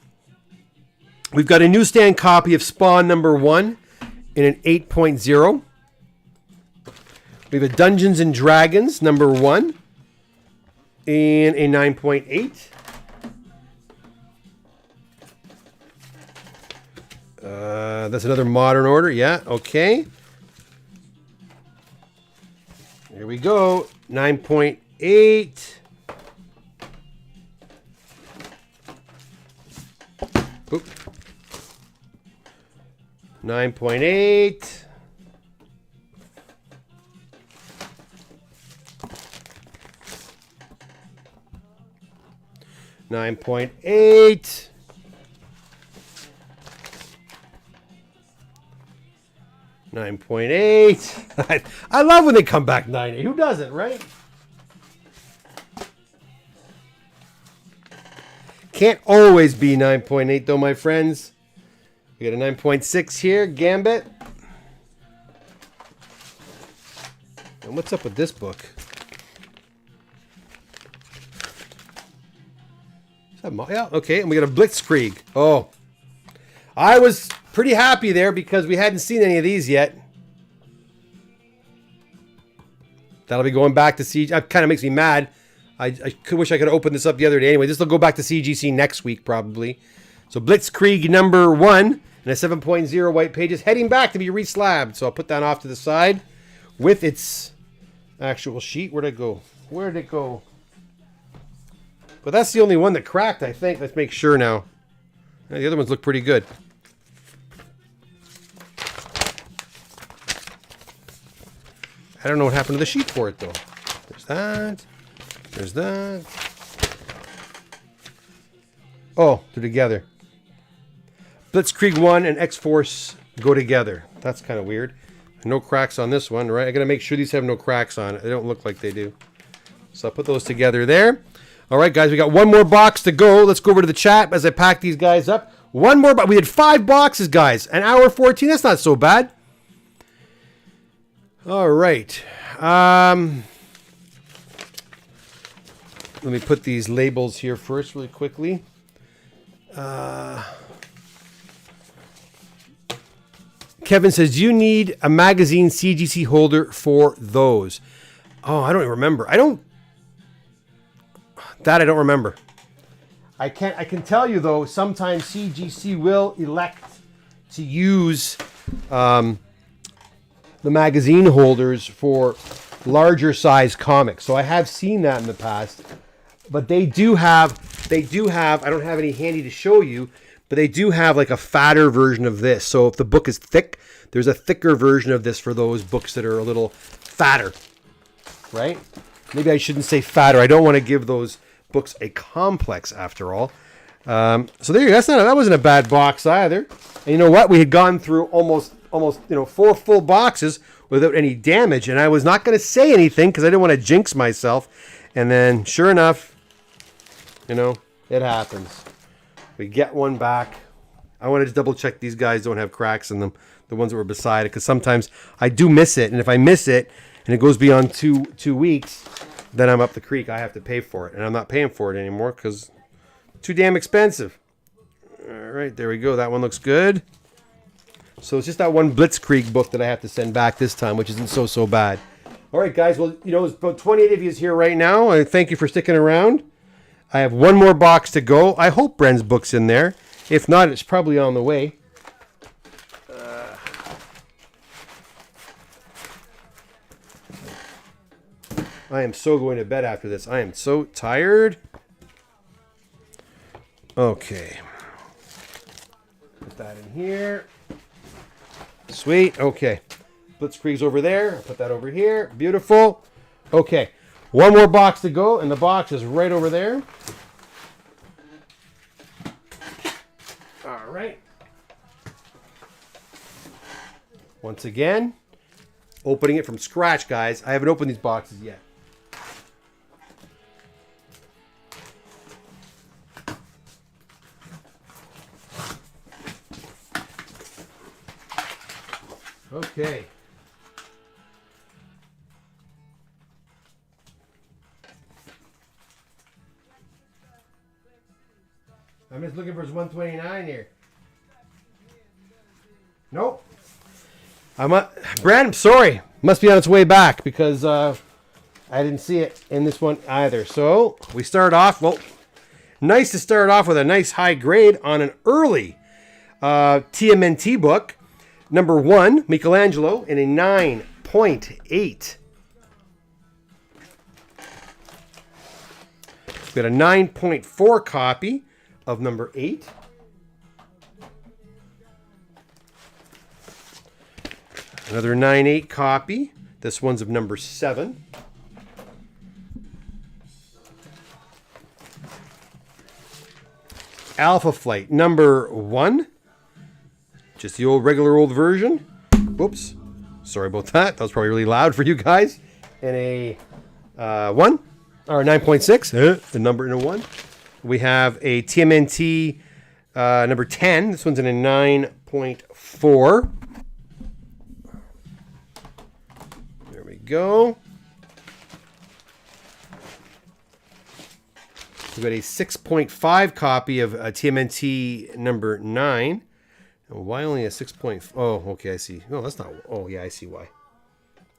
We've got a newsstand copy of Spawn number 1 in an 8.0. We have a Dungeons and Dragons number 1 in a 9.8. That's another Modern Order. Yeah, okay. Here we go. 9.8. Oop. 9.8. $9.8. 9.8. I love when they come back 9.8. Who doesn't, right? Can't always be 9.8 though, my friends. We got a 9.6 here, Gambit. And what's up with this book? Is that yeah, okay, and we got a Blitzkrieg. Oh, I was pretty happy there because we hadn't seen any of these yet. That'll be going back to CG. That kind of makes me mad. I wish I could have opened this up the other day. Anyway, this will go back to CGC next week probably. So Blitzkrieg number 1 and a 7.0 white pages heading back to be reslabbed. So I'll put that off to the side with its actual sheet. Where'd it go? Where did it go? But that's the only one that cracked, I think. Let's make sure now. The other ones look pretty good. I don't know what happened to the sheet for it, though. There's that. There's that. Oh, they're together. Blitzkrieg 1 and X-Force go together. That's kind of weird. No cracks on this one, right? I got to make sure these have no cracks on it. They don't look like they do. So I'll put those together there. All right, guys, we got one more box to go. Let's go over to the chat as I pack these guys up. One more box. We had 5 boxes, guys. An hour 14. That's not so bad. All right. Let me put these labels here first really quickly. Kevin says, you need a magazine CGC holder for those. Oh, I don't even remember. I don't remember. I can tell you, though, sometimes CGC will elect to use the magazine holders for larger size comics. So I have seen that in the past. But they do have, I don't have any handy to show you, but they do have like a fatter version of this. So if the book is thick, there's a thicker version of this for those books that are a little fatter, right? Maybe I shouldn't say fatter. I don't want to give those books a complex after all. So there you go. That wasn't a bad box either. And you know what? We had gone through almost 4 full boxes without any damage, and I was not going to say anything because I didn't want to jinx myself. And then, sure enough, it happens. We get one back. I wanted to double check these guys don't have cracks in them, the ones that were beside it, because sometimes I do miss it, and if I miss it and it goes beyond two weeks, then I'm up the creek. I have to pay for it, and I'm not paying for it anymore because too damn expensive. All right, there we go. That one looks good. So it's just that one Blitzkrieg book that I have to send back this time, which isn't so bad. All right, guys. Well, there's about 28 of you here right now. I thank you for sticking around. I have one more box to go. I hope Bren's book's in there. If not, it's probably on the way. I am so going to bed after this. I am so tired. Okay. Put that in here. Sweet. Okay. Blitzkrieg's over there. Put that over here. Beautiful. Okay. One more box to go, and the box is right over there. All right. Once again, opening it from scratch, guys. I haven't opened these boxes yet. Okay. I'm just looking for his 129 here. Nope. Brad, I'm sorry. Must be on its way back because I didn't see it in this one either. So we start off, well, nice to start off with a nice high grade on an early TMNT book. Number 1, Michelangelo, in a 9.8. We've got a 9.4 copy of number 8. Another 9.8 copy. This one's of number 7. Alpha Flight, number 1. Just the regular old version. Whoops. Sorry about that. That was probably really loud for you guys. And a 1 or 9.6, the number in a 1. We have a TMNT number 10. This one's in a 9.4. There we go. We've got a 6.5 copy of TMNT number 9. And why only a 6. Oh, okay, I see. No, that's not. Oh, yeah, I see why.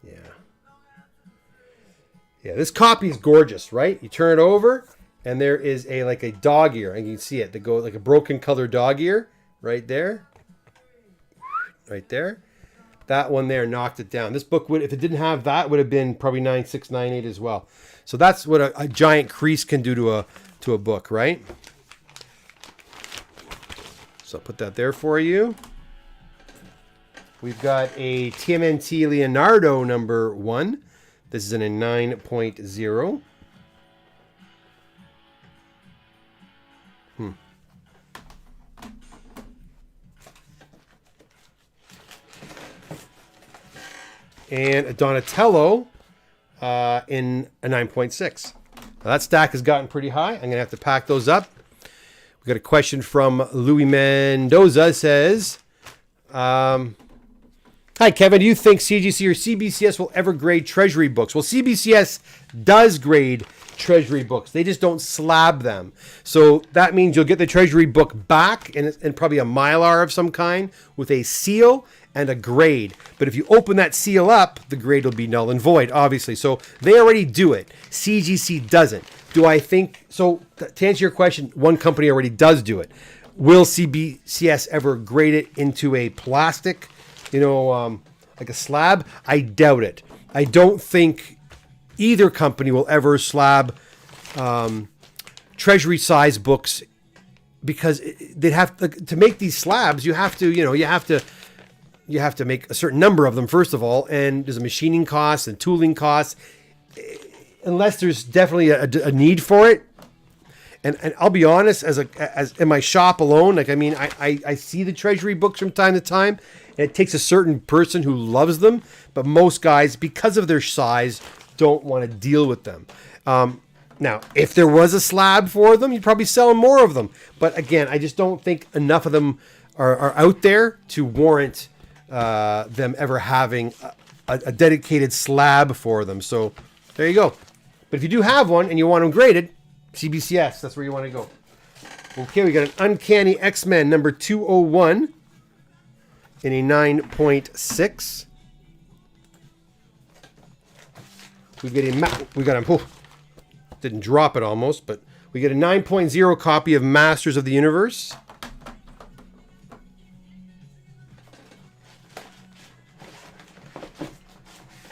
Yeah. Yeah, this copy is gorgeous, right? You turn it over, and there is like a dog ear, and you can see it. They go like a broken color dog ear right there. Right there. That one there knocked it down. This book would, if it didn't have that, would have been probably 9.6, 9.8 as well. So that's what a giant crease can do to a book, right? So I'll put that there for you. We've got a TMNT Leonardo number 1. This is in a 9.0. And a Donatello in a 9.6. Now that stack has gotten pretty high. I'm going to have to pack those up. We got a question from Louis Mendoza. It says, hi, Kevin. Do you think CGC or CBCS will ever grade Treasury books? Well, CBCS does grade Treasury books. They just don't slab them. So that means you'll get the Treasury book back and probably a Mylar of some kind with a seal and a grade. But if you open that seal up, the grade will be null and void, obviously. So they already do it. CGC doesn't. Do I think so? To answer your question, one company already does do it. Will CBCS ever grade it into a plastic, like a slab? I doubt it. I don't think either company will ever slab Treasury size books, because they'd have to make these slabs. You have to make a certain number of them, first of all, and there's a machining cost and tooling costs, unless there's definitely a need for it. And I'll be honest, as in my shop alone, I see the Treasury books from time to time, and it takes a certain person who loves them, but most guys, because of their size, don't want to deal with them. Now, if there was a slab for them, you'd probably sell more of them. But again, I just don't think enough of them are out there to warrant them ever having a dedicated slab for them. So there you go. But if you do have one and you want them graded, CBCS, that's where you want to go. Okay, we got an Uncanny X-Men number 201 in a 9.6. We got him. Didn't drop it almost, but we get a 9.0 copy of Masters of the Universe.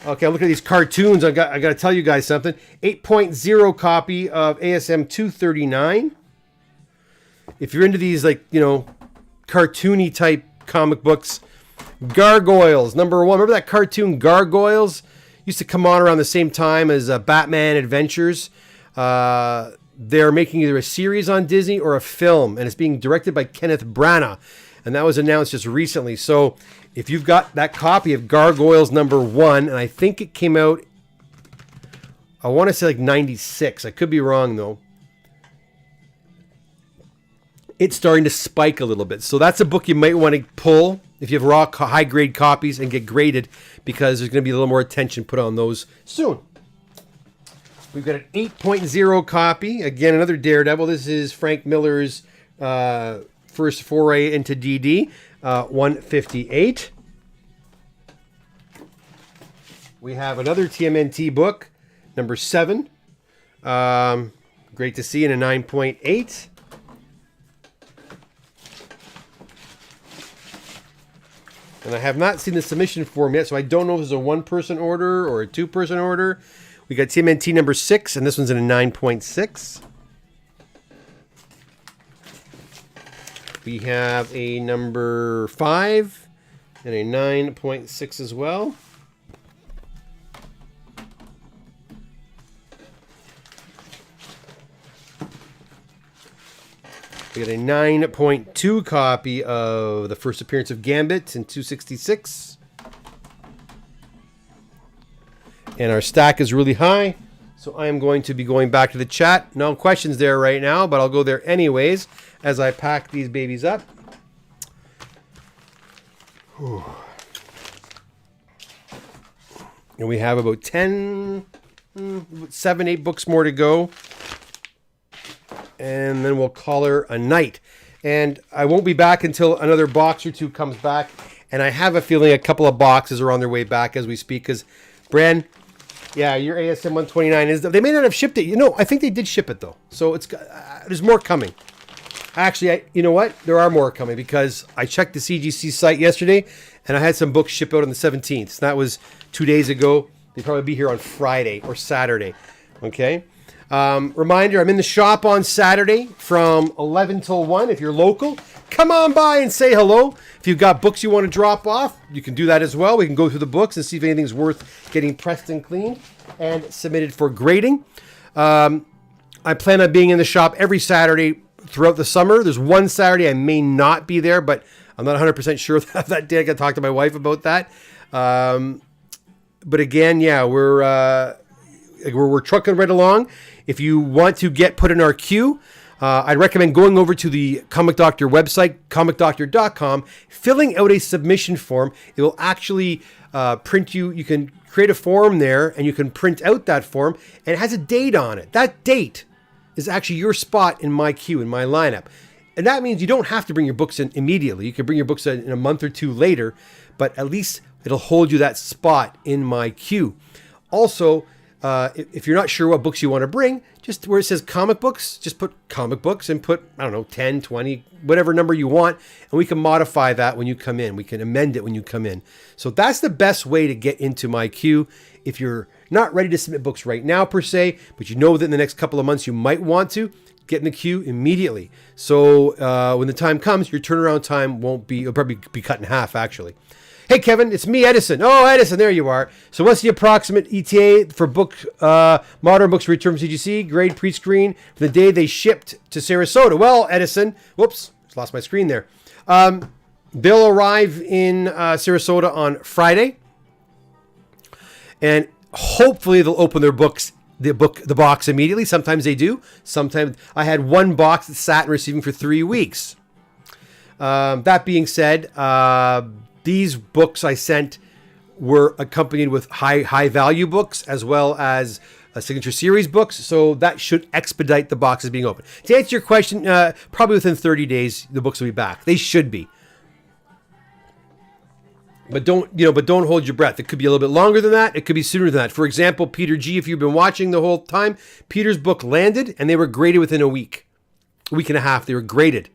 Okay, look at these cartoons. I got to tell you guys something. 8.0 copy of ASM 239. If you're into these, cartoony type comic books, Gargoyles number 1. Remember that cartoon Gargoyles? Used to come on around the same time as Batman Adventures. They're making either a series on Disney or a film, and it's being directed by Kenneth Branagh, and that was announced just recently. So if you've got that copy of Gargoyles number 1, and I think it came out, I want to say 96. I could be wrong though. It's starting to spike a little bit. So that's a book you might want to pull if you have raw high grade copies and get graded, because there's going to be a little more attention put on those soon. We've got an 8.0 copy. Again, another Daredevil. This is Frank Miller's first foray into DD. 158. We have another TMNT book, number 7. Great to see, in a 9.8. And I have not seen the submission form yet, so I don't know if it's a 1-person order or a 2-person order. We got TMNT number 6, and this one's in a 9.6. We have a number 5 and a 9.6 as well. We got a 9.2 copy of the first appearance of Gambit in 266. And our stack is really high. So I am going to be going back to the chat. No questions there right now, but I'll go there anyways as I pack these babies up. Whew. And we have about 7, 8 books more to go. And then we'll call her a night. And I won't be back until another box or two comes back. And I have a feeling a couple of boxes are on their way back as we speak. Because, Bran, yeah, your ASM 129 is... They may not have shipped it. You know, I think they did ship it, though. So it's there's more coming. Actually, you know what? There are more coming because I checked the CGC site yesterday, and I had some books shipped out on the 17th. So that was 2 days ago. They'll probably be here on Friday or Saturday. Okay? Reminder, I'm in the shop on Saturday from 11 till 1. If you're local, come on by and say hello. If you've got books you want to drop off, you can do that as well. We can go through the books and see if anything's worth getting pressed and cleaned and submitted for grading. I plan on being in the shop every Saturday throughout the summer. There's one Saturday I may not be there, but I'm not 100% sure that day. I got to talk to my wife about that. But again, yeah, we're trucking right along. If you want to get put in our queue, I'd recommend going over to the Comic Doctor website, comicdoctor.com, filling out a submission form. It will actually print you. You can create a form there, and you can print out that form, and it has a date on it. That date is actually your spot in my queue, in my lineup. And that means you don't have to bring your books in immediately. You can bring your books in a month or two later, but at least it'll hold you that spot in my queue. Also, if you're not sure what books you want to bring, just where it says comic books, just put comic books and put, 10, 20, whatever number you want, and we can modify that when you come in. We can amend it when you come in. So that's the best way to get into my queue. If you're not ready to submit books right now per se, but you know that in the next couple of months you might want to, get in the queue immediately. So when the time comes, your turnaround time it'll probably be cut in half actually. Hey, Kevin, it's me, Edison. Oh, Edison, there you are. So what's the approximate ETA for modern books return from CGC, grade pre-screen, for the day they shipped to Sarasota? Well, Edison, whoops, just lost my screen there. They'll arrive in Sarasota on Friday, and hopefully they'll open their books, the box immediately. Sometimes they do. Sometimes I had one box that sat in receiving for 3 weeks. That being said, these books I sent were accompanied with high value books as well as signature series books, so that should expedite the boxes being open. To answer your question, probably within 30 days the books will be back. They should be, but don't hold your breath. It could be a little bit longer than that. It could be sooner than that. For example, Peter G. If you've been watching the whole time, Peter's book landed and they were graded within a week and a half. They were graded.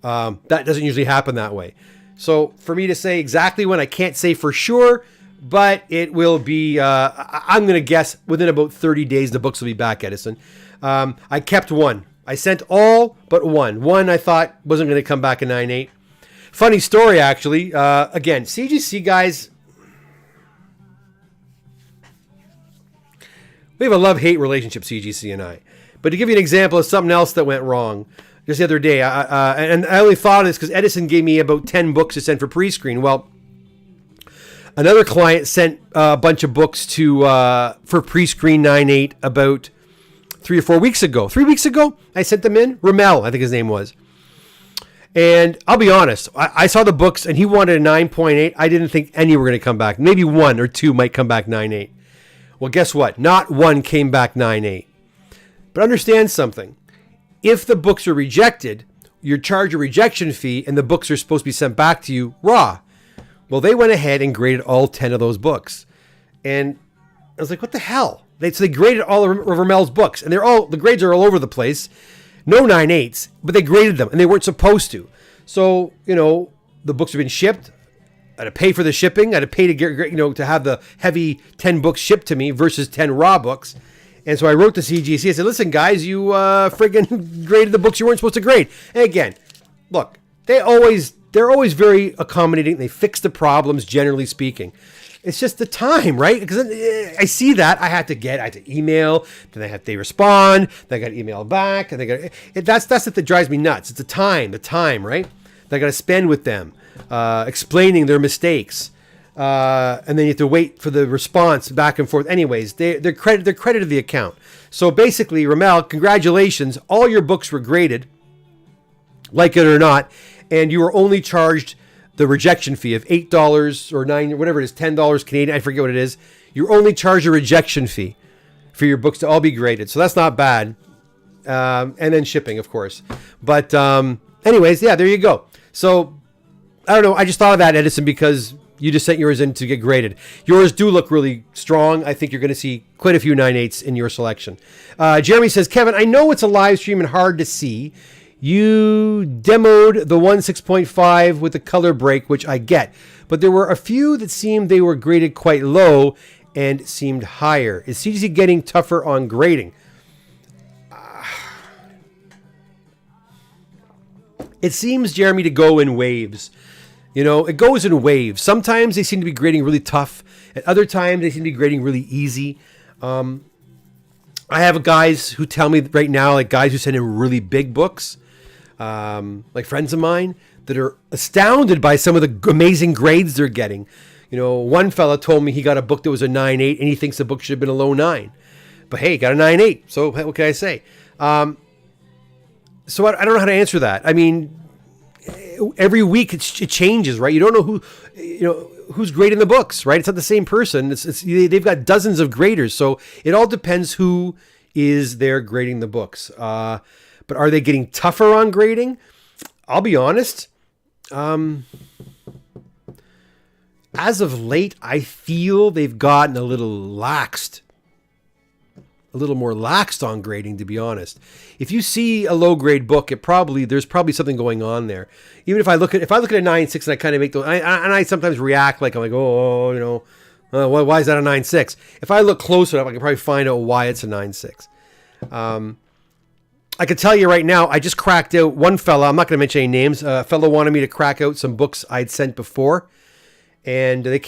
That doesn't usually happen that way. So for me to say exactly when, I can't say for sure, but it will be, I'm going to guess within about 30 days, the books will be back, Edison. I kept one. I sent all but one. One I thought wasn't going to come back in 9.8. Funny story, actually. Again, CGC guys, we have a love-hate relationship, CGC and I. But to give you an example of something else that went wrong, just the other day, and I only thought of this because Edison gave me about 10 books to send for pre-screen. Well, another client sent a bunch of books for pre-screen 9.8 about 3 or 4 weeks ago. 3 weeks ago, I sent them in. Ramel, I think his name was. And I'll be honest, I saw the books and he wanted a 9.8. I didn't think any were going to come back. Maybe 1 or 2 might come back 9.8. Well, guess what? Not one came back 9.8. But understand something. If the books are rejected, you're charged a rejection fee and the books are supposed to be sent back to you raw. Well, they went ahead and graded all 10 of those books. And I was like, what the hell? So they graded all of Ramel's books, and the grades are all over the place. No 9.8s, but they graded them and they weren't supposed to. So, the books have been shipped. I had to pay for the shipping. I had to pay to get, to have the heavy 10 books shipped to me versus 10 raw books. And so I wrote to CGC. I said, listen, guys, you friggin' graded the books you weren't supposed to grade. And again, look, they're always very accommodating. They fix the problems, generally speaking. It's just the time, right? Because I see that. I had to email, then they respond, then I got to email back, and that's it that drives me nuts. It's the time, right? That I got to spend with them, explaining their mistakes. and then you have to wait for the response back and forth. Anyways, they're credited the account. So basically, Ramel, congratulations. All your books were graded, like it or not, and you were only charged the rejection fee of $8 or $9, whatever it is, $10 Canadian. I forget what it is. You're only charged a rejection fee for your books to all be graded. So that's not bad. And then shipping, of course. But anyways, yeah, there you go. So I don't know. I just thought of that, Edison, because you just sent yours in to get graded. Yours do look really strong. I think you're going to see quite a few 9/8s in your selection. Jeremy says, Kevin, I know it's a live stream and hard to see. You demoed the 1.6.5 with the color break, which I get. But there were a few that seemed they were graded quite low and seemed higher. Is CGC getting tougher on grading? It seems, Jeremy, to go in waves. You know, it goes in waves. Sometimes they seem to be grading really tough. At other times, they seem to be grading really easy. I have guys who tell me right now, like guys who send in really big books, like friends of mine, that are astounded by some of the amazing grades they're getting. You know, one fella told me he got a book that was a 9.8 and he thinks the book should have been a low 9. But hey, got a 9.8. So what can I say? So I don't know how to answer that. I mean, every week it changes, right? You don't know who's grading the books, right? It's not the same person. They've got dozens of graders. So it all depends who is there grading the books. But are they getting tougher on grading? I'll be honest. As of late, I feel they've gotten a little more laxed on grading, to be honest. If you see a low grade book, there's probably something going on there. Even if I look at a 9.6 and I kind of make those, and I sometimes react like I'm like, why is that a 9.6? If I look close enough, I can probably find out why it's a 9.6. I can tell you right now, I just cracked out one fella. I'm not going to mention any names. A fellow wanted me to crack out some books I'd sent before. And there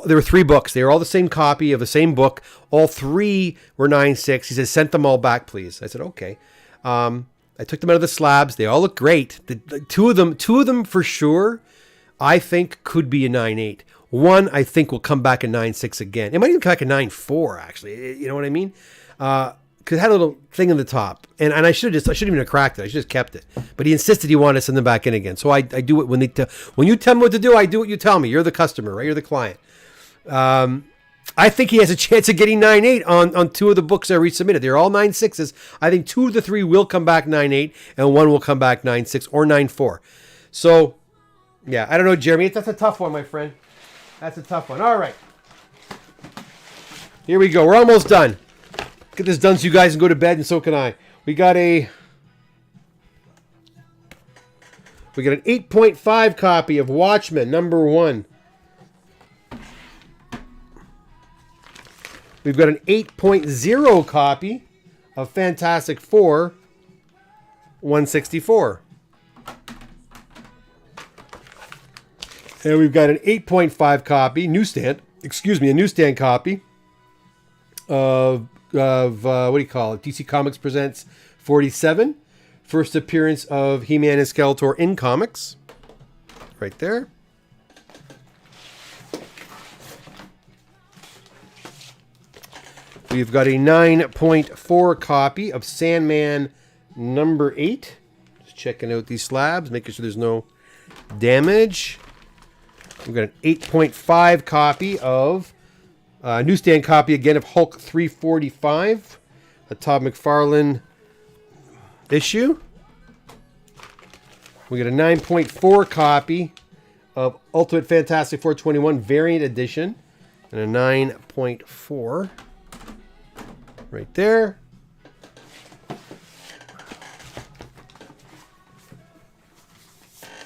were 3 books. They were all the same copy of the same book. All 3 were 9.6. He said, send them all back, please. I said, okay. I took them out of the slabs. They all look great. Two of them for sure, I think could be a 9.8. One, I think will come back a 9.6 again. It might even come back a 9.4, actually. You know what I mean? Because it had a little thing in the top. And I shouldn't even have cracked it. I should have just kept it. But he insisted he wanted to send them back in again. So I do it when you tell me what to do, I do what you tell me. You're the customer, right? You're the client. I think he has a chance of getting 9.8 on 2 of the books I resubmitted. They're all 9.6s. I think 2 of the 3 will come back 9.8 and 1 will come back 9.6 or 9.4. So, yeah, I don't know, Jeremy. That's a tough one, my friend. That's a tough one. All right. Here we go. We're almost done. Get this done so you guys can go to bed, and so can I. We got an 8.5 copy of Watchmen, number 1. We've got an 8.0 copy of Fantastic Four, 164. And we've got an 8.5 copy, a newsstand copy of what do you call it? DC Comics Presents 47. First appearance of He-Man and Skeletor in comics. Right there. We've got a 9.4 copy of Sandman number 8. Just checking out these slabs, making sure there's no damage. We've got an 8.5 copy of newsstand copy again of Hulk 345, a Todd McFarlane issue. We got a 9.4 copy of Ultimate Fantastic 421 variant edition, and a 9.4 right there.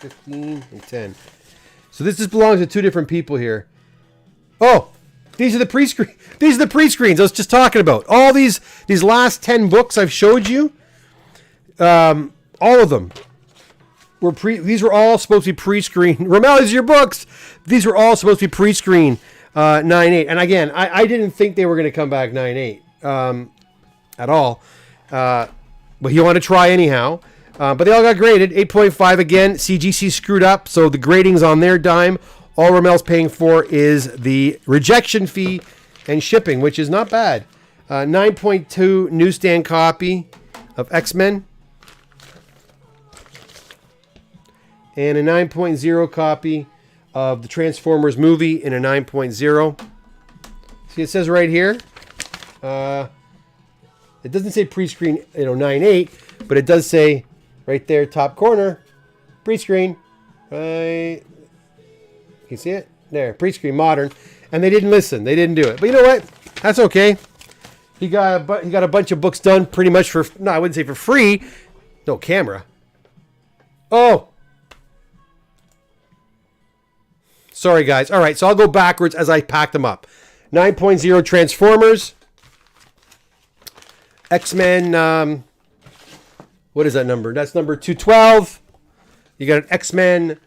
$15 and $10. So this just belongs to 2 different people here. Oh, these are the pre-screen. These are the pre-screens I was just talking about. All these last 10 books I've showed you, all of them were these were all supposed to be pre-screen. Ramel, these are your books. These were all supposed to be pre-screen 9.8. And again, I didn't think they were going to come back 9.8 at all. But you want to try anyhow. But they all got graded 8.5 again. CGC screwed up, so the grading's on their dime. All Romel's paying for is the rejection fee and shipping, which is not bad. 9.2 newsstand copy of X-Men. And a 9.0 copy of the Transformers movie in a 9.0. See, it says right here. It doesn't say pre-screen, 9.8, but it does say right there, top corner, pre-screen. Right. You see it? There, pre-screen, modern. And they didn't listen. They didn't do it. But you know what? That's okay. He got a bunch of books done pretty much for, no, I wouldn't say for free. No camera. Oh. Sorry, guys. All right, so I'll go backwards as I pack them up. 9.0 Transformers. X-Men, what is that number? That's number 212. You got an X-Men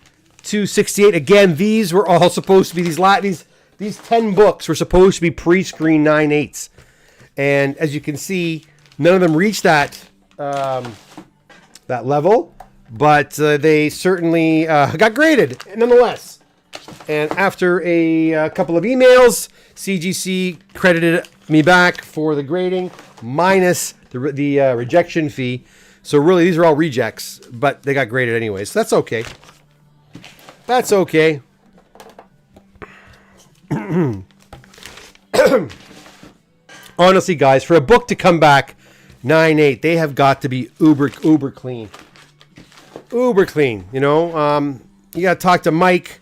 268. Again, these were all supposed to be, these 10 books were supposed to be pre-screen 9.8s. And as you can see, none of them reached that level, but they certainly got graded nonetheless. And after a couple of emails, CGC credited me back for the grading minus the rejection fee. So really, these are all rejects, but they got graded anyway. So that's okay. That's okay. Honestly, guys, for a book to come back 9.8, they have got to be uber clean. Uber clean, you know. You got to talk to Mike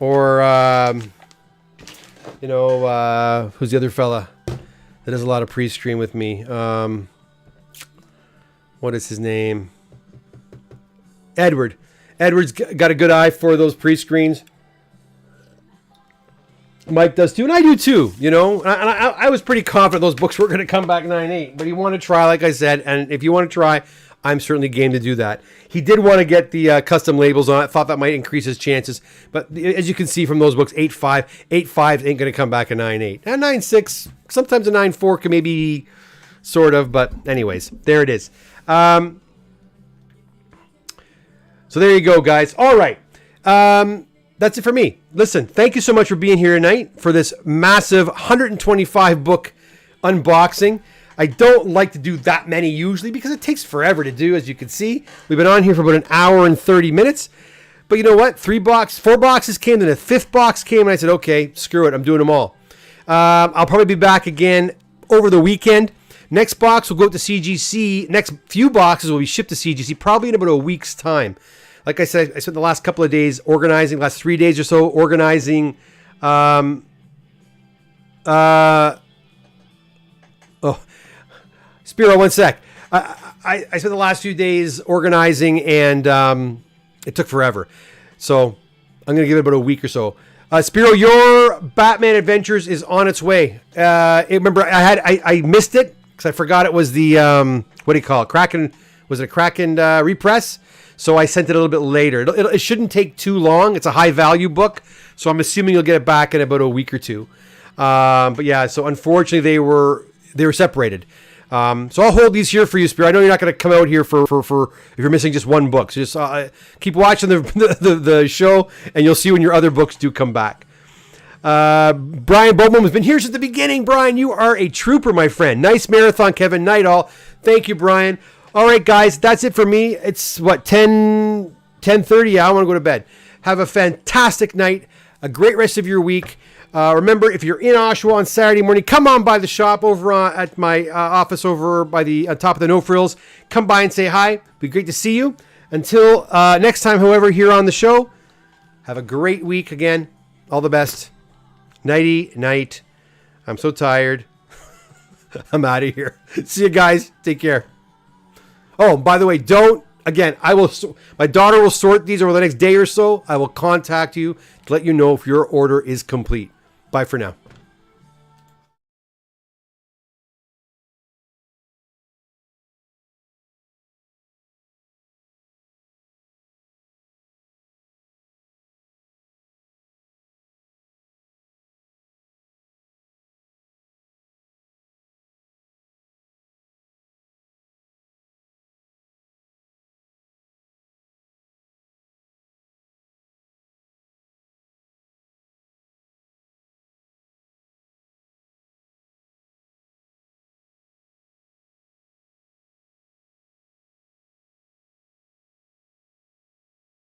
or, who's the other fella that does a lot of pre-screen with me? What is his name? Edward. Edward's got a good eye for those pre-screens. Mike does too, and I do too, you know. And I was pretty confident those books were going to come back 9.8, but he wanted to try, like I said, and if you want to try, I'm certainly game to do that. He did want to get the custom labels on it, thought that might increase his chances, but as you can see from those books, 8.5 ain't going to come back a 9.8. A 9.6, sometimes a 9.4 can maybe sort of, but anyways, there it is. So there you go, guys. All right. That's it for me. Listen, thank you so much for being here tonight for this massive 125 book unboxing. I don't like to do that many usually because it takes forever to do, as you can see. We've been on here for about an hour and 30 minutes. But you know what? 4 boxes came, then a 5th box came, and I said, okay, screw it. I'm doing them all. I'll probably be back again over the weekend. Next box will go to CGC. Next few boxes will be shipped to CGC probably in about a week's time. Like I said, I spent the last couple of days organizing, last 3 days or so, organizing. Spiro, one sec. I spent the last few days organizing, and it took forever. So I'm going to give it about a week or so. Spiro, your Batman Adventures is on its way. Remember, I missed it because I forgot it was the, what do you call it? Kraken, was it a Kraken repress? So I sent it a little bit later. It shouldn't take too long. It's a high value book. So I'm assuming you'll get it back in about a week or two. But yeah, so unfortunately they were separated. So I'll hold these here for you, Spiro. I know you're not going to come out here for if you're missing just one book. So just keep watching the show, and you'll see when your other books do come back. Brian Bowman has been here since the beginning. Brian, you are a trooper, my friend. Nice marathon, Kevin Nightall. Thank you, Brian. All right, guys, that's it for me. It's, 10:30? Yeah, I want to go to bed. Have a fantastic night, a great rest of your week. Remember, if you're in Oshawa on Saturday morning, come on by the shop over at my office over by the top of the No Frills. Come by and say hi. It'd be great to see you. Until next time, however, here on the show, have a great week again. All the best. Nighty night. I'm so tired. I'm out of here. See you guys. Take care. Oh, by the way, my daughter will sort these over the next day or so. I will contact you to let you know if your order is complete. Bye for now.